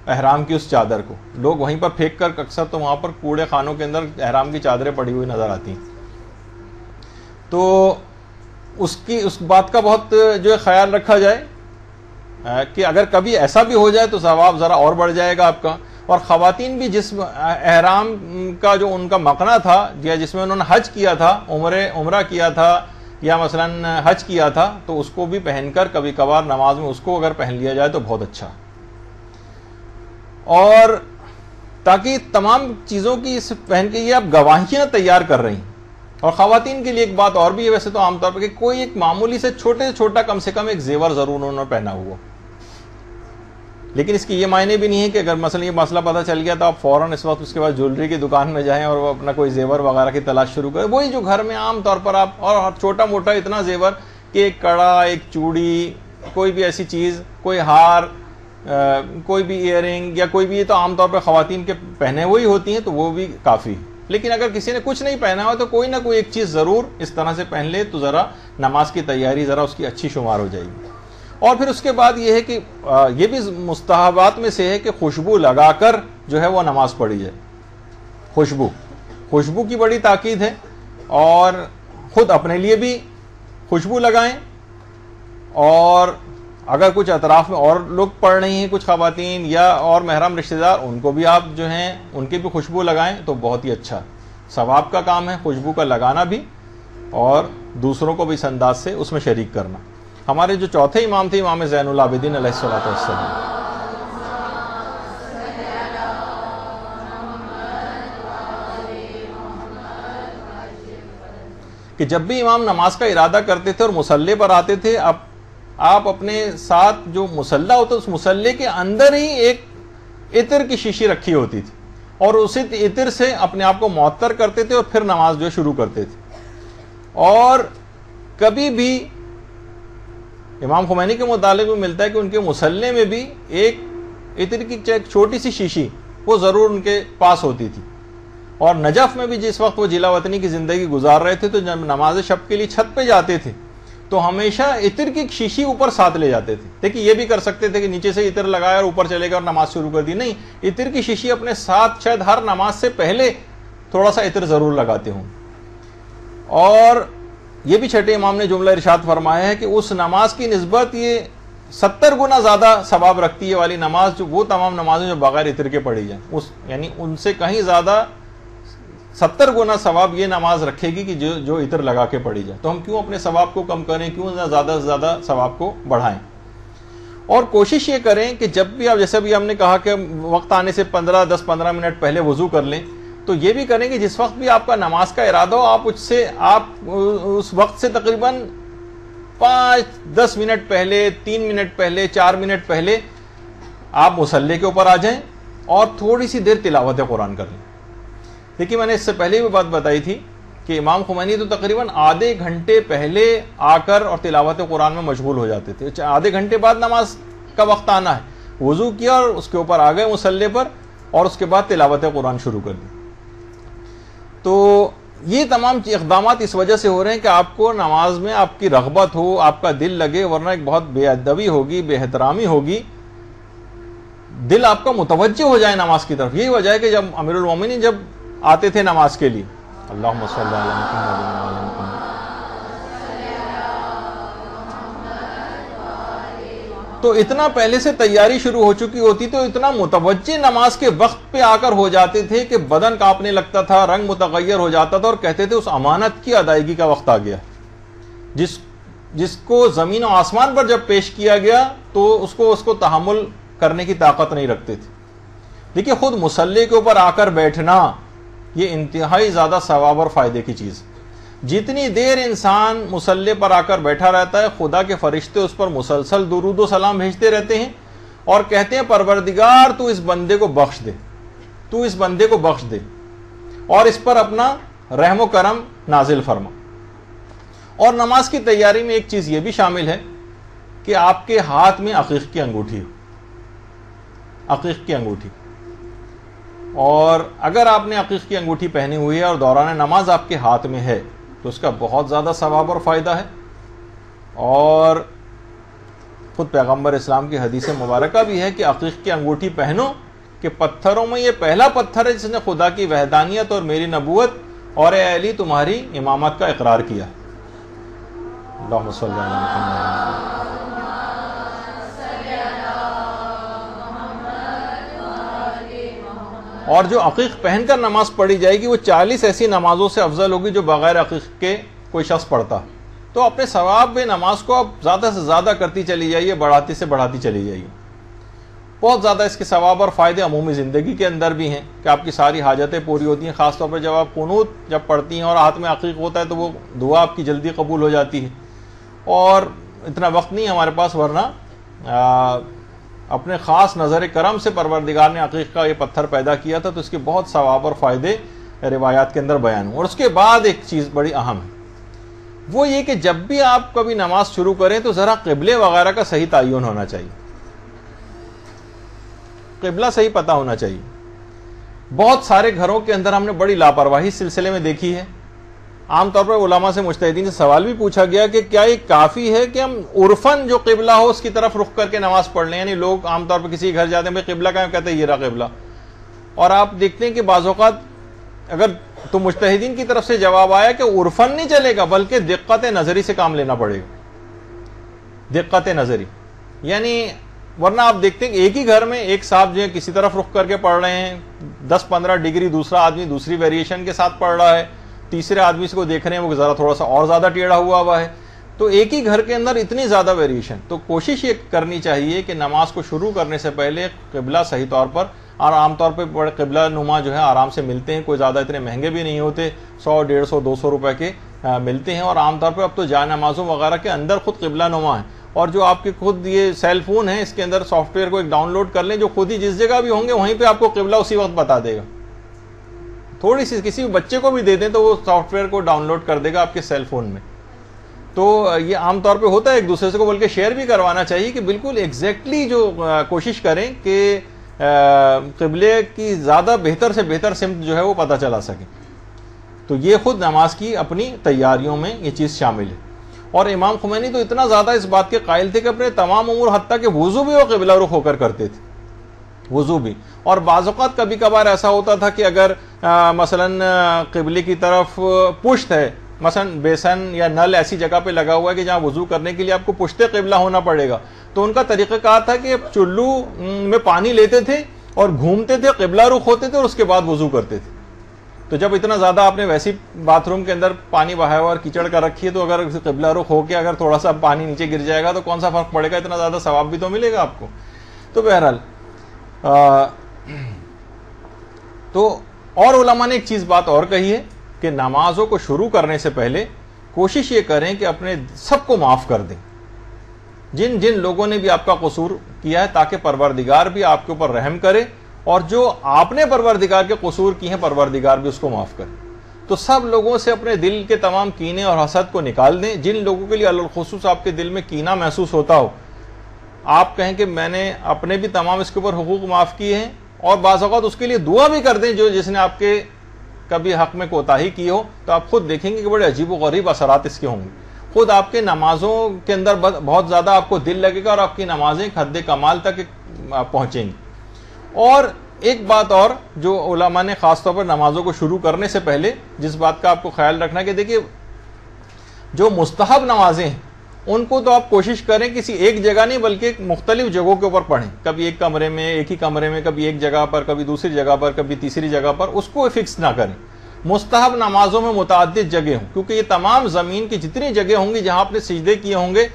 احرام کی اس چادر کو لوگ وہیں پر پھینک کر اکثر تو وہاں پر کوڑے خانوں کے اندر احرام کی چادریں پڑی ہوئی نظر آتی ہیں. تو اس بات کا بہت جو ہے خیال رکھا جائے کہ اگر کبھی ایسا بھی ہو جائے تو ثواب ذرا اور بڑھ جائے گا آپ کا. اور خواتین بھی جس احرام کا جو ان کا مقنع تھا یا جس میں انہوں نے حج کیا تھا، عمرہ کیا تھا یا مثلا حج کیا تھا تو اس کو بھی پہن کر کبھی کبھار نماز میں اس کو اگر پہن لیا جائے تو بہت اچھا. اور تاکہ تمام چیزوں کی پہن کے یہ آپ گواہیاں تیار کر رہی ہیں. اور خواتین کے لیے ایک بات اور بھی ہے ویسے تو عام طور پر کہ کوئی ایک معمولی سے چھوٹا کم سے کم ایک زیور ضرور انہوں نے پہنا ہوا، لیکن اس کی یہ معنی بھی نہیں ہے کہ اگر مثلا یہ مسئلہ پتہ چل گیا تو آپ فوراً اس وقت اس کے بعد جیولری کی دکان میں جائیں اور وہ اپنا کوئی زیور وغیرہ کی تلاش شروع کریں. وہی جو گھر میں عام طور پر آپ اور چھوٹا موٹا اتنا زیور کہ ایک کڑا، ایک چوڑی، کوئی بھی ایسی چیز، کوئی ہار، کوئی بھی ایئر رنگ یا کوئی بھی، یہ تو عام طور پر خواتین کے پہنے ہوئی ہوتی ہیں تو وہ بھی کافی. لیکن اگر کسی نے کچھ نہیں پہنا ہوا تو کوئی نہ کوئی ایک چیز ضرور اس طرح سے پہن لے تو ذرا نماز کی تیاری ذرا اس کی اچھی شمار ہو جائے گی. اور پھر اس کے بعد یہ ہے کہ یہ بھی مستحبات میں سے ہے کہ خوشبو لگا کر جو ہے وہ نماز پڑھی جائے. خوشبو کی بڑی تاکید ہے اور خود اپنے لیے بھی خوشبو لگائیں اور اگر کچھ اطراف میں اور لوگ پڑھ رہی ہیں، کچھ خواتین یا اور محرم رشتہ دار، ان کو بھی آپ جو ہیں ان کی بھی خوشبو لگائیں تو بہت ہی اچھا ثواب کا کام ہے خوشبو کا لگانا بھی، اور دوسروں کو بھی اس انداز سے اس میں شریک کرنا۔ ہمارے جو چوتھے امام تھے امام زین العابدین علیہ الصلوۃ والسلام، کہ جب بھی امام نماز کا ارادہ کرتے تھے اور مصلی پر آتے تھے، آپ اپنے ساتھ جو مصلی ہوتا اس مصلی کے اندر ہی ایک عطر کی شیشی رکھی ہوتی تھی، اور اسی عطر سے اپنے آپ کو معطر کرتے تھے اور پھر نماز جو شروع کرتے تھے۔ اور کبھی بھی امام خمینی کے متعلق بھی ملتا ہے کہ ان کے مصلی میں بھی ایک عطر کی چھوٹی سی شیشی وہ ضرور ان کے پاس ہوتی تھی۔ اور نجف میں بھی جس وقت وہ جلا وطنی کی زندگی گزار رہے تھے تو جب نماز شب کے لیے چھت پہ جاتے تھے تو ہمیشہ عطر کی شیشی اوپر ساتھ لے جاتے تھے۔ دیکھیے یہ بھی کر سکتے تھے کہ نیچے سے عطر لگایا اور اوپر چلے گئے اور نماز شروع کر دی، نہیں، عطر کی شیشی اپنے ساتھ شاید ہر نماز سے پہلے تھوڑا سا عطر ضرور لگاتے ہوں۔ اور یہ بھی چھٹے امام نے جملہ ارشاد فرمایا ہے کہ اس نماز کی نسبت یہ 70 گنا زیادہ ثواب رکھتی ہے والی نماز جو وہ تمام نمازیں جو بغیر عطر کے پڑھی جائیں، یعنی ان سے کہیں زیادہ 70 گنا ثواب یہ نماز رکھے گی کہ جو عطر لگا کے پڑھی جائے۔ تو ہم کیوں اپنے ثواب کو کم کریں، کیوں نہ زیادہ سے زیادہ ثواب کو بڑھائیں، اور کوشش یہ کریں کہ جب بھی آپ، جیسے بھی ہم نے کہا کہ وقت آنے سے 10-15 منٹ پہلے وضو کر لیں، تو یہ بھی کریں کہ جس وقت بھی آپ کا نماز کا ارادہ ہو آپ اس وقت سے تقریباً 5-10 منٹ پہلے، 3 منٹ پہلے، 4 منٹ پہلے آپ مصلی کے اوپر آ جائیں اور تھوڑی سی دیر تلاوت قرآن کر لیں۔ دیکھیے میں نے اس سے پہلے بھی بات بتائی تھی کہ امام خمینی تو تقریباً آدھے گھنٹے پہلے آ کر اور تلاوت قرآن میں مشغول ہو جاتے تھے۔ آدھے گھنٹے بعد نماز کا وقت آنا ہے، وضو کیا اور اس کے اوپر آ گئے مصلی پر اور اس کے بعد تلاوت قرآن شروع کر دی۔ تو یہ تمام اقدامات اس وجہ سے ہو رہے ہیں کہ آپ کو نماز میں آپ کی رغبت ہو، آپ کا دل لگے، ورنہ ایک بہت بے ادبی ہوگی، بے احترامی ہوگی، دل آپ کا متوجہ ہو جائے نماز کی طرف۔ یہی وجہ ہے کہ جب امیر المومنین جب آتے تھے نماز کے لیے، اللہم صلی علی محمد وعلی محمد، تو اتنا پہلے سے تیاری شروع ہو چکی ہوتی تو اتنا متوجہ نماز کے وقت پہ آ کر ہو جاتے تھے کہ بدن کانپنے لگتا تھا، رنگ متغیر ہو جاتا تھا، اور کہتے تھے اس امانت کی ادائیگی کا وقت آ گیا، جس کو زمین و آسمان پر جب پیش کیا گیا تو اس کو تحمل کرنے کی طاقت نہیں رکھتے تھے۔ دیکھیے خود مصلی کے اوپر آ کر بیٹھنا یہ انتہائی زیادہ ثواب اور فائدے کی چیز، جتنی دیر انسان مصلی پر آ کر بیٹھا رہتا ہے خدا کے فرشتے اس پر مسلسل درود و سلام بھیجتے رہتے ہیں اور کہتے ہیں پروردگار تو اس بندے کو بخش دے، تو اس بندے کو بخش دے اور اس پر اپنا رحم و کرم نازل فرما۔ اور نماز کی تیاری میں ایک چیز یہ بھی شامل ہے کہ آپ کے ہاتھ میں عقیق کی انگوٹھی ہو، عقیق کی انگوٹھی، اور اگر آپ نے عقیق کی انگوٹھی پہنی ہوئی ہے اور دوران نماز آپ کے ہاتھ میں ہے تو اس کا بہت زیادہ ثواب اور فائدہ ہے۔ اور خود پیغمبر اسلام کی حدیث مبارکہ بھی ہے کہ عقیق کی انگوٹھی پہنو کہ پتھروں میں یہ پہلا پتھر ہے جس نے خدا کی وحدانیت اور میری نبوت اور اے علی تمہاری امامت کا اقرار کیا۔ اللہم صلی علی محمد۔ اور جو عقیق پہن کر نماز پڑھی جائے گی وہ 40 ایسی نمازوں سے افضل ہوگی جو بغیر عقیق کے کوئی شخص پڑھتا۔ تو اپنے ثواب میں نماز کو آپ زیادہ سے زیادہ کرتی چلی جائیے، بڑھاتی سے بڑھاتی چلی جائیے۔ بہت زیادہ اس کے ثواب اور فائدے عمومی زندگی کے اندر بھی ہیں کہ آپ کی ساری حاجتیں پوری ہوتی ہیں، خاص طور پر جب آپ قنوت جب پڑھتی ہیں اور ہاتھ میں عقیق ہوتا ہے تو وہ دعا آپ کی جلدی قبول ہو جاتی ہے۔ اور اتنا وقت نہیں ہمارے پاس، ورنہ اپنے خاص نظر کرم سے پروردگار نے عقیق کا یہ پتھر پیدا کیا تھا، تو اس کے بہت ثواب اور فائدے روایات کے اندر بیان ہوں۔ اور اس کے بعد ایک چیز بڑی اہم ہے، وہ یہ کہ جب بھی آپ کبھی نماز شروع کریں تو ذرا قبلے وغیرہ کا صحیح تعین ہونا چاہیے، قبلہ صحیح پتہ ہونا چاہیے۔ بہت سارے گھروں کے اندر ہم نے بڑی لاپرواہی سلسلے میں دیکھی ہے۔ عام طور پر علماء سے، مجتہدین سے سوال بھی پوچھا گیا کہ کیا یہ کافی ہے کہ ہم عرفاً جو قبلہ ہو اس کی طرف رخ کر کے نماز پڑھ لیں؟ یعنی لوگ عام طور پر کسی گھر جاتے ہیں بھائی قبلہ کہاں، کہتے ہیں یہ رہا قبلہ، اور آپ دیکھتے ہیں کہ بعض اوقات اگر تو مجتہدین کی طرف سے جواب آیا کہ عرفاً نہیں چلے گا بلکہ دقت نظری سے کام لینا پڑے گا، دقت نظری۔ یعنی ورنہ آپ دیکھتے ہیں کہ ایک ہی گھر میں ایک صاحب جو ہے کسی طرف رخ کر کے پڑھ رہے ہیں 10-15 ڈگری، دوسرا آدمی دوسری ویریشن کے ساتھ پڑھ رہا ہے، تیسرے آدمی سے کو دیکھ رہے ہیں وہ ذرا تھوڑا سا اور زیادہ ٹیڑھا ہوا ہے، تو ایک ہی گھر کے اندر اتنی زیادہ ویریشن. تو کوشش یہ کرنی چاہیے کہ نماز کو شروع کرنے سے پہلے قبلہ صحیح طور پر، اور عام طور پہ بڑے قبلہ نما جو ہے آرام سے ملتے ہیں، کوئی زیادہ اتنے مہنگے بھی نہیں ہوتے، 100 150 200 روپے کے ملتے ہیں، اور عام طور پہ اب تو جا نمازوں وغیرہ کے اندر خود قبلہ نما ہے. اور جو آپ کے خود یہ سیل فون ہے اس کے اندر سافٹ ویئر کو ایک ڈاؤن لوڈ کر لیں، جو خود ہی جس جگہ بھی ہوں گے وہیں پہ آپ کو قبلہ اسی وقت بتا دے گا. تھوڑی سی کسی بھی بچے کو بھی دے دیں تو وہ سافٹ ویئر کو ڈاؤن لوڈ کر دے گا آپ کے سیل فون میں. تو یہ عام طور پہ ہوتا ہے، ایک دوسرے سے کو بلکہ شیئر بھی کروانا چاہیے کہ بالکل ایگزیکٹلی جو کوشش کریں کہ قبلے کی زیادہ بہتر سے بہتر سمت جو ہے وہ پتہ چلا سکے. تو یہ خود نماز کی اپنی تیاریوں میں یہ چیز شامل ہے. اور امام خمینی تو اتنا زیادہ اس بات کے قائل تھے کہ اپنے تمام امور حتیٰ کہ وضو بھی وہ قبلہ رخ ہو کر کرتے تھے، وضو بھی. اور بعض اوقات کبھی کبھار ایسا ہوتا تھا کہ اگر مثلا قبلے کی طرف پشت ہے، مثلا بیسن یا نل ایسی جگہ پہ لگا ہوا ہے کہ جہاں وضو کرنے کے لیے آپ کو پشت قبلہ ہونا پڑے گا، تو ان کا طریقہ کار تھا کہ چلو میں پانی لیتے تھے اور گھومتے تھے، قبلہ رخ ہوتے تھے اور اس کے بعد وضو کرتے تھے. تو جب اتنا زیادہ آپ نے ویسی باتھ روم کے اندر پانی بہایا ہوا اور کیچڑ کر رکھی ہے، تو اگر قبلہ رخ ہو کے اگر تھوڑا سا پانی نیچے گر جائے گا تو کون سا فرق پڑے گا، اتنا زیادہ ثواب بھی تو ملے گا آپ کو. تو بہرحال تو اور علماء نے ایک چیز بات اور کہی ہے کہ نمازوں کو شروع کرنے سے پہلے کوشش یہ کریں کہ اپنے سب کو معاف کر دیں، جن جن لوگوں نے بھی آپ کا قصور کیا ہے، تاکہ پروردگار بھی آپ کے اوپر رحم کرے، اور جو آپ نے پروردگار کے قصور کی ہیں پروردگار بھی اس کو معاف کرے. تو سب لوگوں سے اپنے دل کے تمام کینے اور حسد کو نکال دیں. جن لوگوں کے لیے الخصوص آپ کے دل میں کینہ محسوس ہوتا ہو، آپ کہیں کہ میں نے اپنے بھی تمام اس کے اوپر حقوق معاف کیے ہیں، اور بعض اوقات اس کے لیے دعا بھی کر دیں جس نے آپ کے کبھی حق میں کوتاہی کی ہو. تو آپ خود دیکھیں گے کہ بڑے عجیب و غریب اثرات اس کے ہوں گے. خود آپ کے نمازوں کے اندر بہت زیادہ آپ کو دل لگے گا، اور آپ کی نمازیں حد کمال تک پہنچیں گی. اور ایک بات اور جو علماء نے خاص طور پر نمازوں کو شروع کرنے سے پہلے جس بات کا آپ کو خیال رکھنا ہے کہ دیکھیے جو مستحب نمازیں ہیں ان کو تو آپ کوشش کریں کسی ایک جگہ نہیں بلکہ مختلف جگہوں کے اوپر پڑھیں، کبھی ایک کمرے میں، ایک ہی کمرے میں، کبھی ایک جگہ پر، کبھی دوسری جگہ پر، کبھی تیسری جگہ پر. اس کو فکس نہ کریں. مستحب نمازوں میں متعدد جگہ ہوں، کیونکہ یہ تمام زمین کی جتنی جگہ ہوں گی جہاں آپ نے سجدے کیے ہوں گے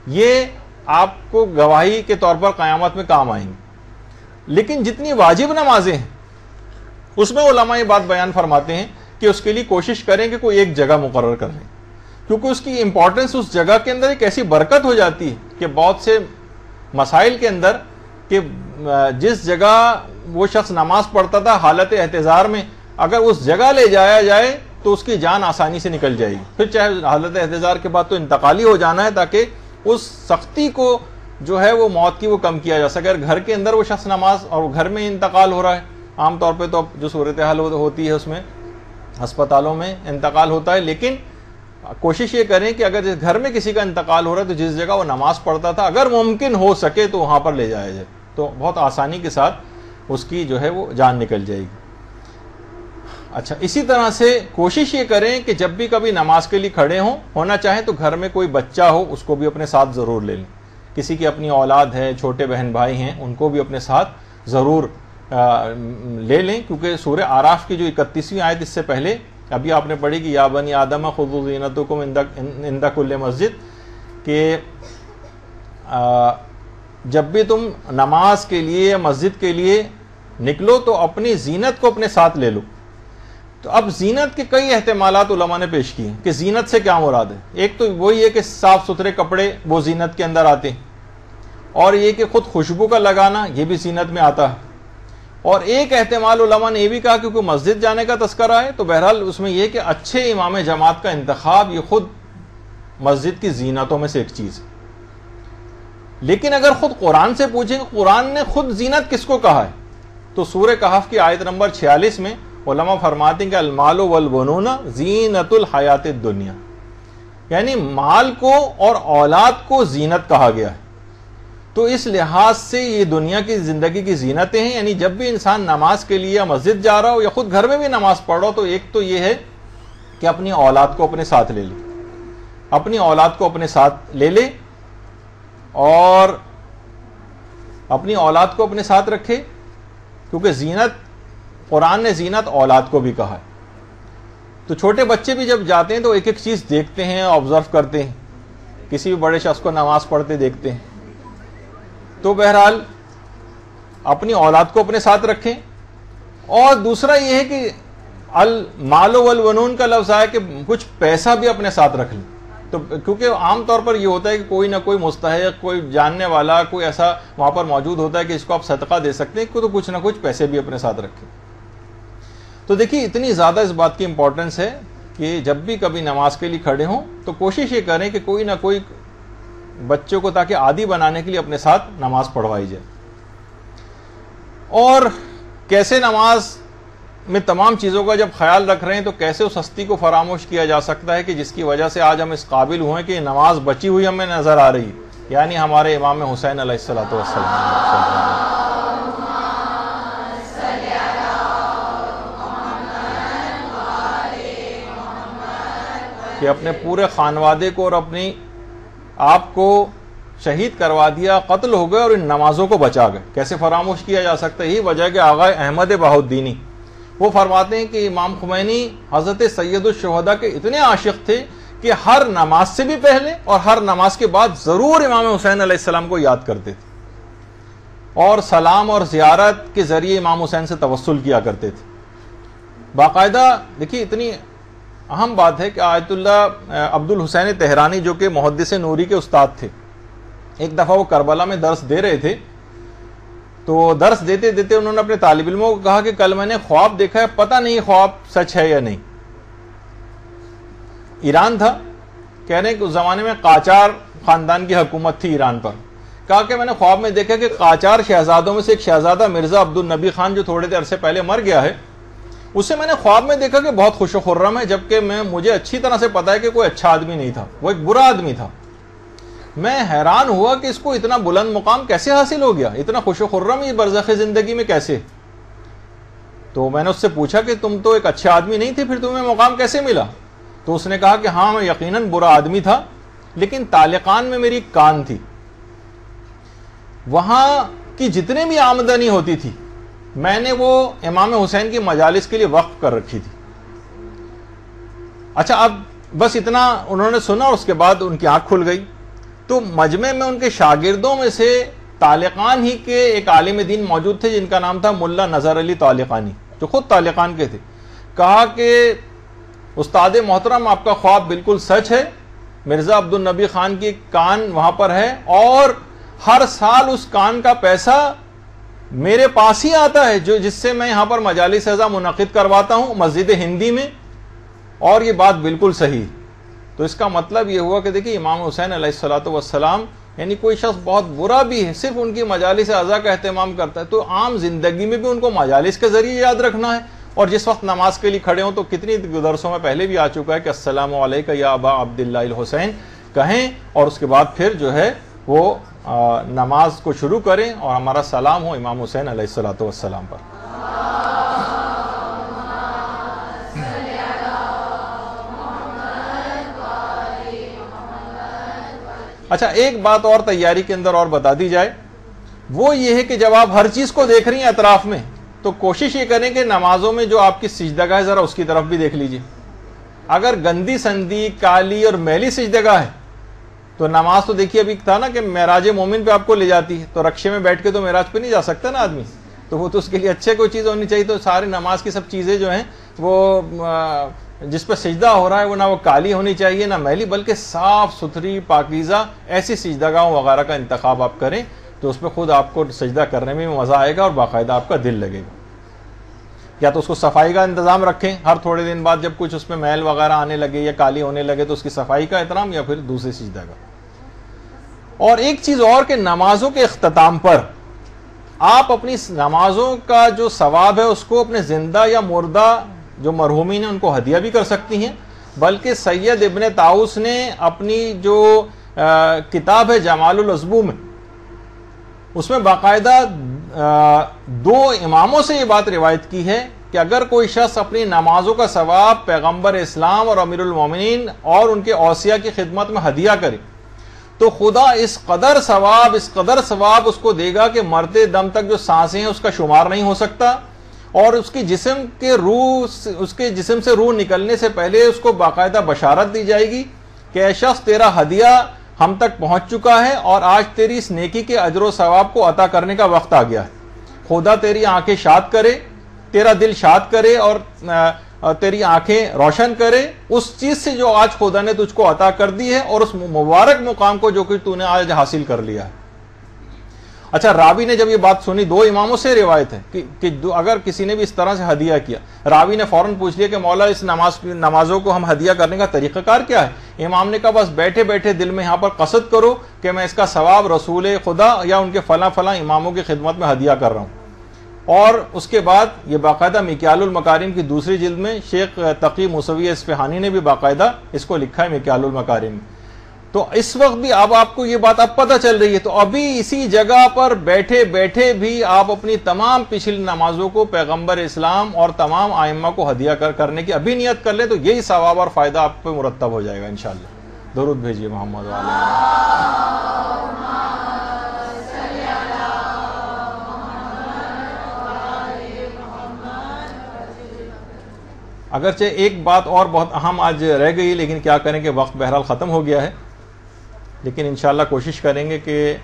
یہ آپ کو گواہی کے طور پر قیامت میں کام آئیں گے. لیکن جتنی واجب نمازیں ہیں اس میں علماء یہ بات بیان فرماتے ہیں کہ اس کے لیے کوشش کریں کہ کوئی ایک جگہ مقرر کر لیں، کیونکہ اس کی امپورٹنس اس جگہ کے اندر ایک ایسی برکت ہو جاتی ہے کہ بہت سے مسائل کے اندر کہ جس جگہ وہ شخص نماز پڑھتا تھا حالت احتضار میں، اگر اس جگہ لے جایا جائے تو اس کی جان آسانی سے نکل جائے گی. پھر چاہے حالت احتضار کے بعد تو انتقالی ہو جانا ہے تاکہ اس سختی کو جو ہے وہ موت کی وہ کم کیا جا سکے. اگر گھر کے اندر وہ شخص نماز اور گھر میں انتقال ہو رہا ہے، عام طور پہ تو جو صورتحال ہوتی ہے اس میں ہسپتالوں میں انتقال ہوتا ہے، لیکن کوشش یہ کریں کہ اگر گھر میں کسی کا انتقال ہو رہا ہے تو جس جگہ وہ نماز پڑھتا تھا اگر ممکن ہو سکے تو وہاں پر لے جایا جائے، تو بہت آسانی کے ساتھ اس کی جو ہے وہ جان نکل جائے گی. اچھا، اسی طرح سے کوشش یہ کریں کہ جب بھی کبھی نماز کے لیے کھڑے ہونا چاہیں تو گھر میں کوئی بچہ ہو اس کو بھی اپنے ساتھ ضرور لے لیں. کسی کی اپنی اولاد ہے، چھوٹے بہن بھائی ہیں، ان کو بھی اپنے ساتھ ضرور لے لیں، کیونکہ سورہ اعراف کی جو 31ویں آیت اس سے پہلے ابھی آپ نے پڑھی کہ یا بنی آدم خذوا زینتکم عند کل مسجد، کہ جب بھی تم نماز کے لیے یا مسجد کے لیے نکلو تو اپنی زینت کو اپنے ساتھ لے لو. تو اب زینت کے کئی احتمالات علماء نے پیش کیے کہ زینت سے کیا مراد ہے. ایک تو وہی ہے کہ صاف ستھرے کپڑے وہ زینت کے اندر آتے ہیں، اور یہ کہ خود خوشبو کا لگانا یہ بھی زینت میں آتا ہے. اور ایک احتمال علماء نے یہ بھی کہا کہ کوئی مسجد جانے کا تذکرہ ہے تو بہرحال اس میں یہ کہ اچھے امام جماعت کا انتخاب یہ خود مسجد کی زینتوں میں سے ایک چیز ہے. لیکن اگر خود قرآن سے پوچھیں کہ قرآن نے خود زینت کس کو کہا ہے تو سورہ کہف کی آیت نمبر 46 میں علماء فرماتے ہیں کہ المال والبنون زینت الحیات الدنیا، یعنی مال کو اور اولاد کو زینت کہا گیا ہے. تو اس لحاظ سے یہ دنیا کی زندگی کی زینتیں ہیں. یعنی جب بھی انسان نماز کے لیے مسجد جا رہا ہو یا خود گھر میں بھی نماز پڑھ رہا ہو تو ایک تو یہ ہے کہ اپنی اولاد کو اپنے ساتھ لے لے، اپنی اولاد کو اپنے ساتھ لے لے. اور اپنی اولاد کو اپنے ساتھ رکھے، کیونکہ زینت، قرآن نے زینت اولاد کو بھی کہا ہے۔ تو چھوٹے بچے بھی جب جاتے ہیں تو ایک ایک چیز دیکھتے ہیں، آبزرو کرتے ہیں، کسی بھی بڑے شخص کو نماز پڑھتے دیکھتے ہیں۔ تو بہرحال اپنی اولاد کو اپنے ساتھ رکھیں۔ اور دوسرا یہ ہے کہ المال والبنون کا لفظ آیا کہ کچھ پیسہ بھی اپنے ساتھ رکھ لیں۔ تو کیونکہ عام طور پر یہ ہوتا ہے کہ کوئی نہ کوئی مستحق، کوئی جاننے والا، کوئی ایسا وہاں پر موجود ہوتا ہے کہ اس کو آپ صدقہ دے سکتے ہیں، تو کچھ نہ کچھ پیسے بھی اپنے ساتھ رکھیں۔ تو دیکھیے اتنی زیادہ اس بات کی امپورٹنس ہے کہ جب بھی کبھی نماز کے لیے کھڑے ہوں تو کوشش یہ کریں کہ کوئی نہ کوئی بچوں کو تاکہ عادی بنانے کے لیے اپنے ساتھ نماز پڑھوائی جائے۔ اور کیسے نماز میں تمام چیزوں کا جب خیال رکھ رہے ہیں تو کیسے اس ہستی کو فراموش کیا جا سکتا ہے کہ جس کی وجہ سے آج ہم اس قابل ہوئے کہ نماز بچی ہوئی ہمیں نظر آ رہی ہے، یعنی ہمارے امام حسین علیہ الصلوۃ والسلام، کہ اپنے پورے خانوادے کو اور اپنی آپ کو شہید کروا دیا، قتل ہو گئے اور ان نمازوں کو بچا گئے۔ کیسے فراموش کیا جا سکتا ہے؟ یہی وجہ ہے کہ آغا احمد بہاؤالدینی وہ فرماتے ہیں کہ امام خمینی حضرت سید الشہداء کے اتنے عاشق تھے کہ ہر نماز سے بھی پہلے اور ہر نماز کے بعد ضرور امام حسین علیہ السلام کو یاد کرتے تھے، اور سلام اور زیارت کے ذریعے امام حسین سے توسل کیا کرتے تھے باقاعدہ۔ دیکھیے اتنی اہم بات ہے کہ آیت اللہ عبد الحسین تہرانی جو کہ محدث نوری کے استاد تھے، ایک دفعہ وہ کربلا میں درس دے رہے تھے، تو درس دیتے دیتے انہوں نے اپنے طالب علموں کو کہا کہ کل میں نے خواب دیکھا ہے، پتہ نہیں خواب سچ ہے یا نہیں۔ ایران تھا، کہہ رہے ہیں کہ اس زمانے میں قاجار خاندان کی حکومت تھی ایران پر۔ کہا کہ میں نے خواب میں دیکھا کہ قاجار شہزادوں میں سے ایک شہزادہ مرزا عبد النبی خان جو تھوڑے دیر عرصے پہلے مر گیا ہے، اسے میں نے خواب میں دیکھا کہ بہت خوش و خرم ہے، جبکہ مجھے اچھی طرح سے پتا ہے کہ کوئی اچھا آدمی نہیں تھا، وہ ایک برا آدمی تھا۔ میں حیران ہوا کہ اس کو اتنا بلند مقام کیسے حاصل ہو گیا، اتنا خوش و خرم یہ برزخ زندگی میں کیسے؟ تو میں نے اس سے پوچھا کہ تم تو ایک اچھا آدمی نہیں تھے، پھر تمہیں مقام کیسے ملا؟ تو اس نے کہا کہ ہاں میں یقیناً برا آدمی تھا، لیکن طالقان میں میری کان تھی، وہاں کی جتنے بھی آمدنی ہوتی تھی میں نے وہ امام حسین کی مجالس کے لیے وقف کر رکھی تھی۔ اچھا، اب بس اتنا انہوں نے سنا اور اس کے بعد ان کی آنکھ کھل گئی۔ تو مجمع میں ان کے شاگردوں میں سے طالقان ہی کے ایک عالم دین موجود تھے جن کا نام تھا ملا نظر علی طالقانی، جو خود طالقان کے تھے۔ کہا کہ استاد محترم، آپ کا خواب بالکل سچ ہے، مرزا عبد النبی خان کی کان وہاں پر ہے، اور ہر سال اس کان کا پیسہ میرے پاس ہی آتا ہے، جس سے میں یہاں پر مجالس اعظم منعقد کرواتا ہوں مسجد ہندی میں، اور یہ بات بالکل صحیح۔ تو اس کا مطلب یہ ہوا کہ دیکھیے امام حسین علیہ الصلوۃ والسلام، یعنی کوئی شخص بہت برا بھی ہے، صرف ان کی مجالس اعضاء کا اہتمام کرتا ہے، تو عام زندگی میں بھی ان کو مجالس کے ذریعے یاد رکھنا ہے۔ اور جس وقت نماز کے لیے کھڑے ہوں تو کتنی درسوں میں پہلے بھی آ چکا ہے کہ السلام علیکہ یا ابا عبداللہ الحسین کہیں، اور اس کے بعد پھر جو ہے وہ نماز کو شروع کریں اور ہمارا سلام ہو امام حسین علیہ الصلوۃ والسلام پر۔ اچھا، ایک بات اور تیاری کے اندر اور بتا دی جائے، وہ یہ ہے کہ جب آپ ہر چیز کو دیکھ رہی ہیں اطراف میں، تو کوشش یہ کریں کہ نمازوں میں جو آپ کی سجدگاہ ہے ذرا اس کی طرف بھی دیکھ لیجیے۔ اگر گندی سندی، کالی اور میلی سجدگاہ ہے تو نماز تو دیکھیے ابھی تھا نا کہ معراج مومن پہ آپ کو لے جاتی ہے، تو رکشے میں بیٹھ کے تو معراج پہ نہیں جا سکتا نا آدمی، تو وہ تو اس کے لیے اچھے کوئی چیز ہونی چاہیے۔ تو سارے نماز کی سب چیزیں جو ہیں وہ جس پہ سجدہ ہو رہا ہے وہ نہ وہ کالی ہونی چاہیے نہ میلی، بلکہ صاف ستھری پاکیزہ ایسی سجدگاہوں وغیرہ کا انتخاب آپ کریں، تو اس پہ خود آپ کو سجدہ کرنے میں مزہ آئے گا اور باقاعدہ آپ کا دل لگے گا۔ یا تو اس کو صفائی کا انتظام رکھیں، ہر تھوڑے دن بعد جب کچھ اس میں میل وغیرہ آنے لگے یا کالی ہونے لگے تو اس کی صفائی کا احترام، یا پھر دوسرے سجدہ کا۔ اور ایک چیز اور کہ نمازوں کے اختتام پر آپ اپنی نمازوں کا جو ثواب ہے اس کو اپنے زندہ یا مردہ جو مرحومین ہیں ان کو ہدیہ بھی کر سکتی ہیں، بلکہ سید ابن طاؤس نے اپنی جو کتاب ہے جمال العظبو میں، اس میں باقاعدہ دو اماموں سے یہ بات روایت کی ہے کہ اگر کوئی شخص اپنی نمازوں کا ثواب پیغمبر اسلام اور امیر المومنین اور ان کے اوصیاء کی خدمت میں ہدیہ کرے تو خدا اس قدر ثواب اس کو دے گا کہ مرتے دم تک جو سانسیں ہیں اس کا شمار نہیں ہو سکتا، اور اس کے جسم سے روح نکلنے سے پہلے اس کو باقاعدہ بشارت دی جائے گی کہ اے شخص تیرا ہدیہ ہم تک پہنچ چکا ہے اور آج تیری اس نیکی کے اجر و ثواب کو عطا کرنے کا وقت آ گیا ہے۔ خدا تیری آنکھیں شاد کرے، تیرا دل شاد کرے اور تیری آنکھیں روشن کرے اس چیز سے جو آج خدا نے تجھ کو عطا کر دی ہے، اور اس مبارک مقام کو جو کہ تو نے آج حاصل کر لیا ہے۔ اچھا، راوی نے جب یہ بات سنی، دو اماموں سے روایت ہے کہ اگر کسی نے بھی اس طرح سے ہدیہ کیا، راوی نے فوراً پوچھ لیا کہ مولا اس نمازوں کو ہم ہدیہ کرنے کا طریقہ کار کیا ہے؟ امام نے کہا بس بیٹھے بیٹھے دل میں یہاں پر قصد کرو کہ میں اس کا ثواب رسول خدا یا ان کے فلاں فلاں اماموں کی خدمت میں ہدیہ کر رہا ہوں۔ اور اس کے بعد یہ باقاعدہ مکیال المکارم کی دوسری جلد میں شیخ تقی موسوی اصفہانی نے بھی باقاعدہ اس کو لکھا ہے مکیال المکارم۔ تو اس وقت بھی اب آپ کو یہ بات اب پتہ چل رہی ہے، تو ابھی اسی جگہ پر بیٹھے بیٹھے بھی آپ اپنی تمام پچھلی نمازوں کو پیغمبر اسلام اور تمام ائمہ کو ہدیہ کرنے کی ابھی نیت کر لیں، تو یہی ثواب اور فائدہ آپ پہ مرتب ہو جائے گا انشاءاللہ۔ درود بھیجیے محمد وعلیہ۔ اگرچہ ایک بات اور بہت اہم آج رہ گئی، لیکن کیا کریں کہ وقت بہرحال ختم ہو گیا ہے، لیکن انشاءاللہ کوشش کریں گے کہ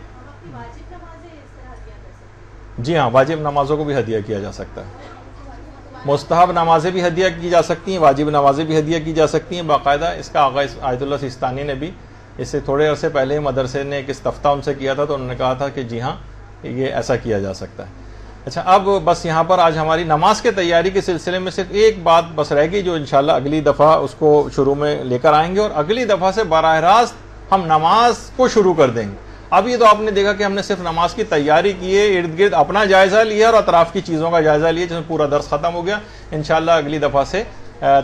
جی ہاں، واجب نمازوں کو بھی ہدیہ کیا جا سکتا ہے، مستحب نمازیں بھی ہدیہ کی جا سکتی ہیں، واجب نمازیں بھی ہدیہ کی جا سکتی ہیں۔ باقاعدہ اس کا آغاز آیت اللہ سیستانی نے بھی اس سے تھوڑے عرصے پہلے مدرسے نے ایک استفتاء ان سے کیا تھا، تو انہوں نے کہا تھا کہ جی ہاں یہ ایسا کیا جا سکتا ہے۔ اچھا، اب بس یہاں پر آج ہماری نماز کے تیاری کے سلسلے میں صرف ایک بات بس رہ گئی، جو انشاءاللہ اگلی دفعہ اس کو شروع میں لے کر آئیں گے، اور اگلی دفعہ سے براہ راست ہم نماز کو شروع کر دیں گے۔ اب یہ تو آپ نے دیکھا کہ ہم نے صرف نماز کی تیاری کی ہے، ارد گرد اپنا جائزہ لیا اور اطراف کی چیزوں کا جائزہ لیا، جس میں پورا درس ختم ہو گیا۔ انشاءاللہ اگلی دفعہ سے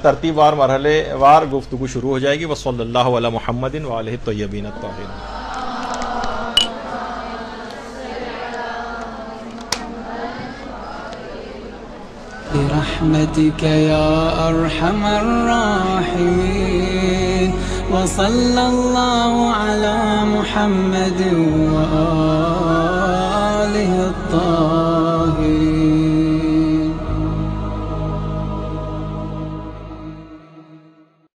ترتیب وار مرحلے وار گفتگو شروع ہو جائے گی۔ وصلی اللہ علی محمد وآلہ الطیبین الطاہرین۔ برحمتك يا أرحم الراحمين، وصلى الله على محمد وآله الطاهرين۔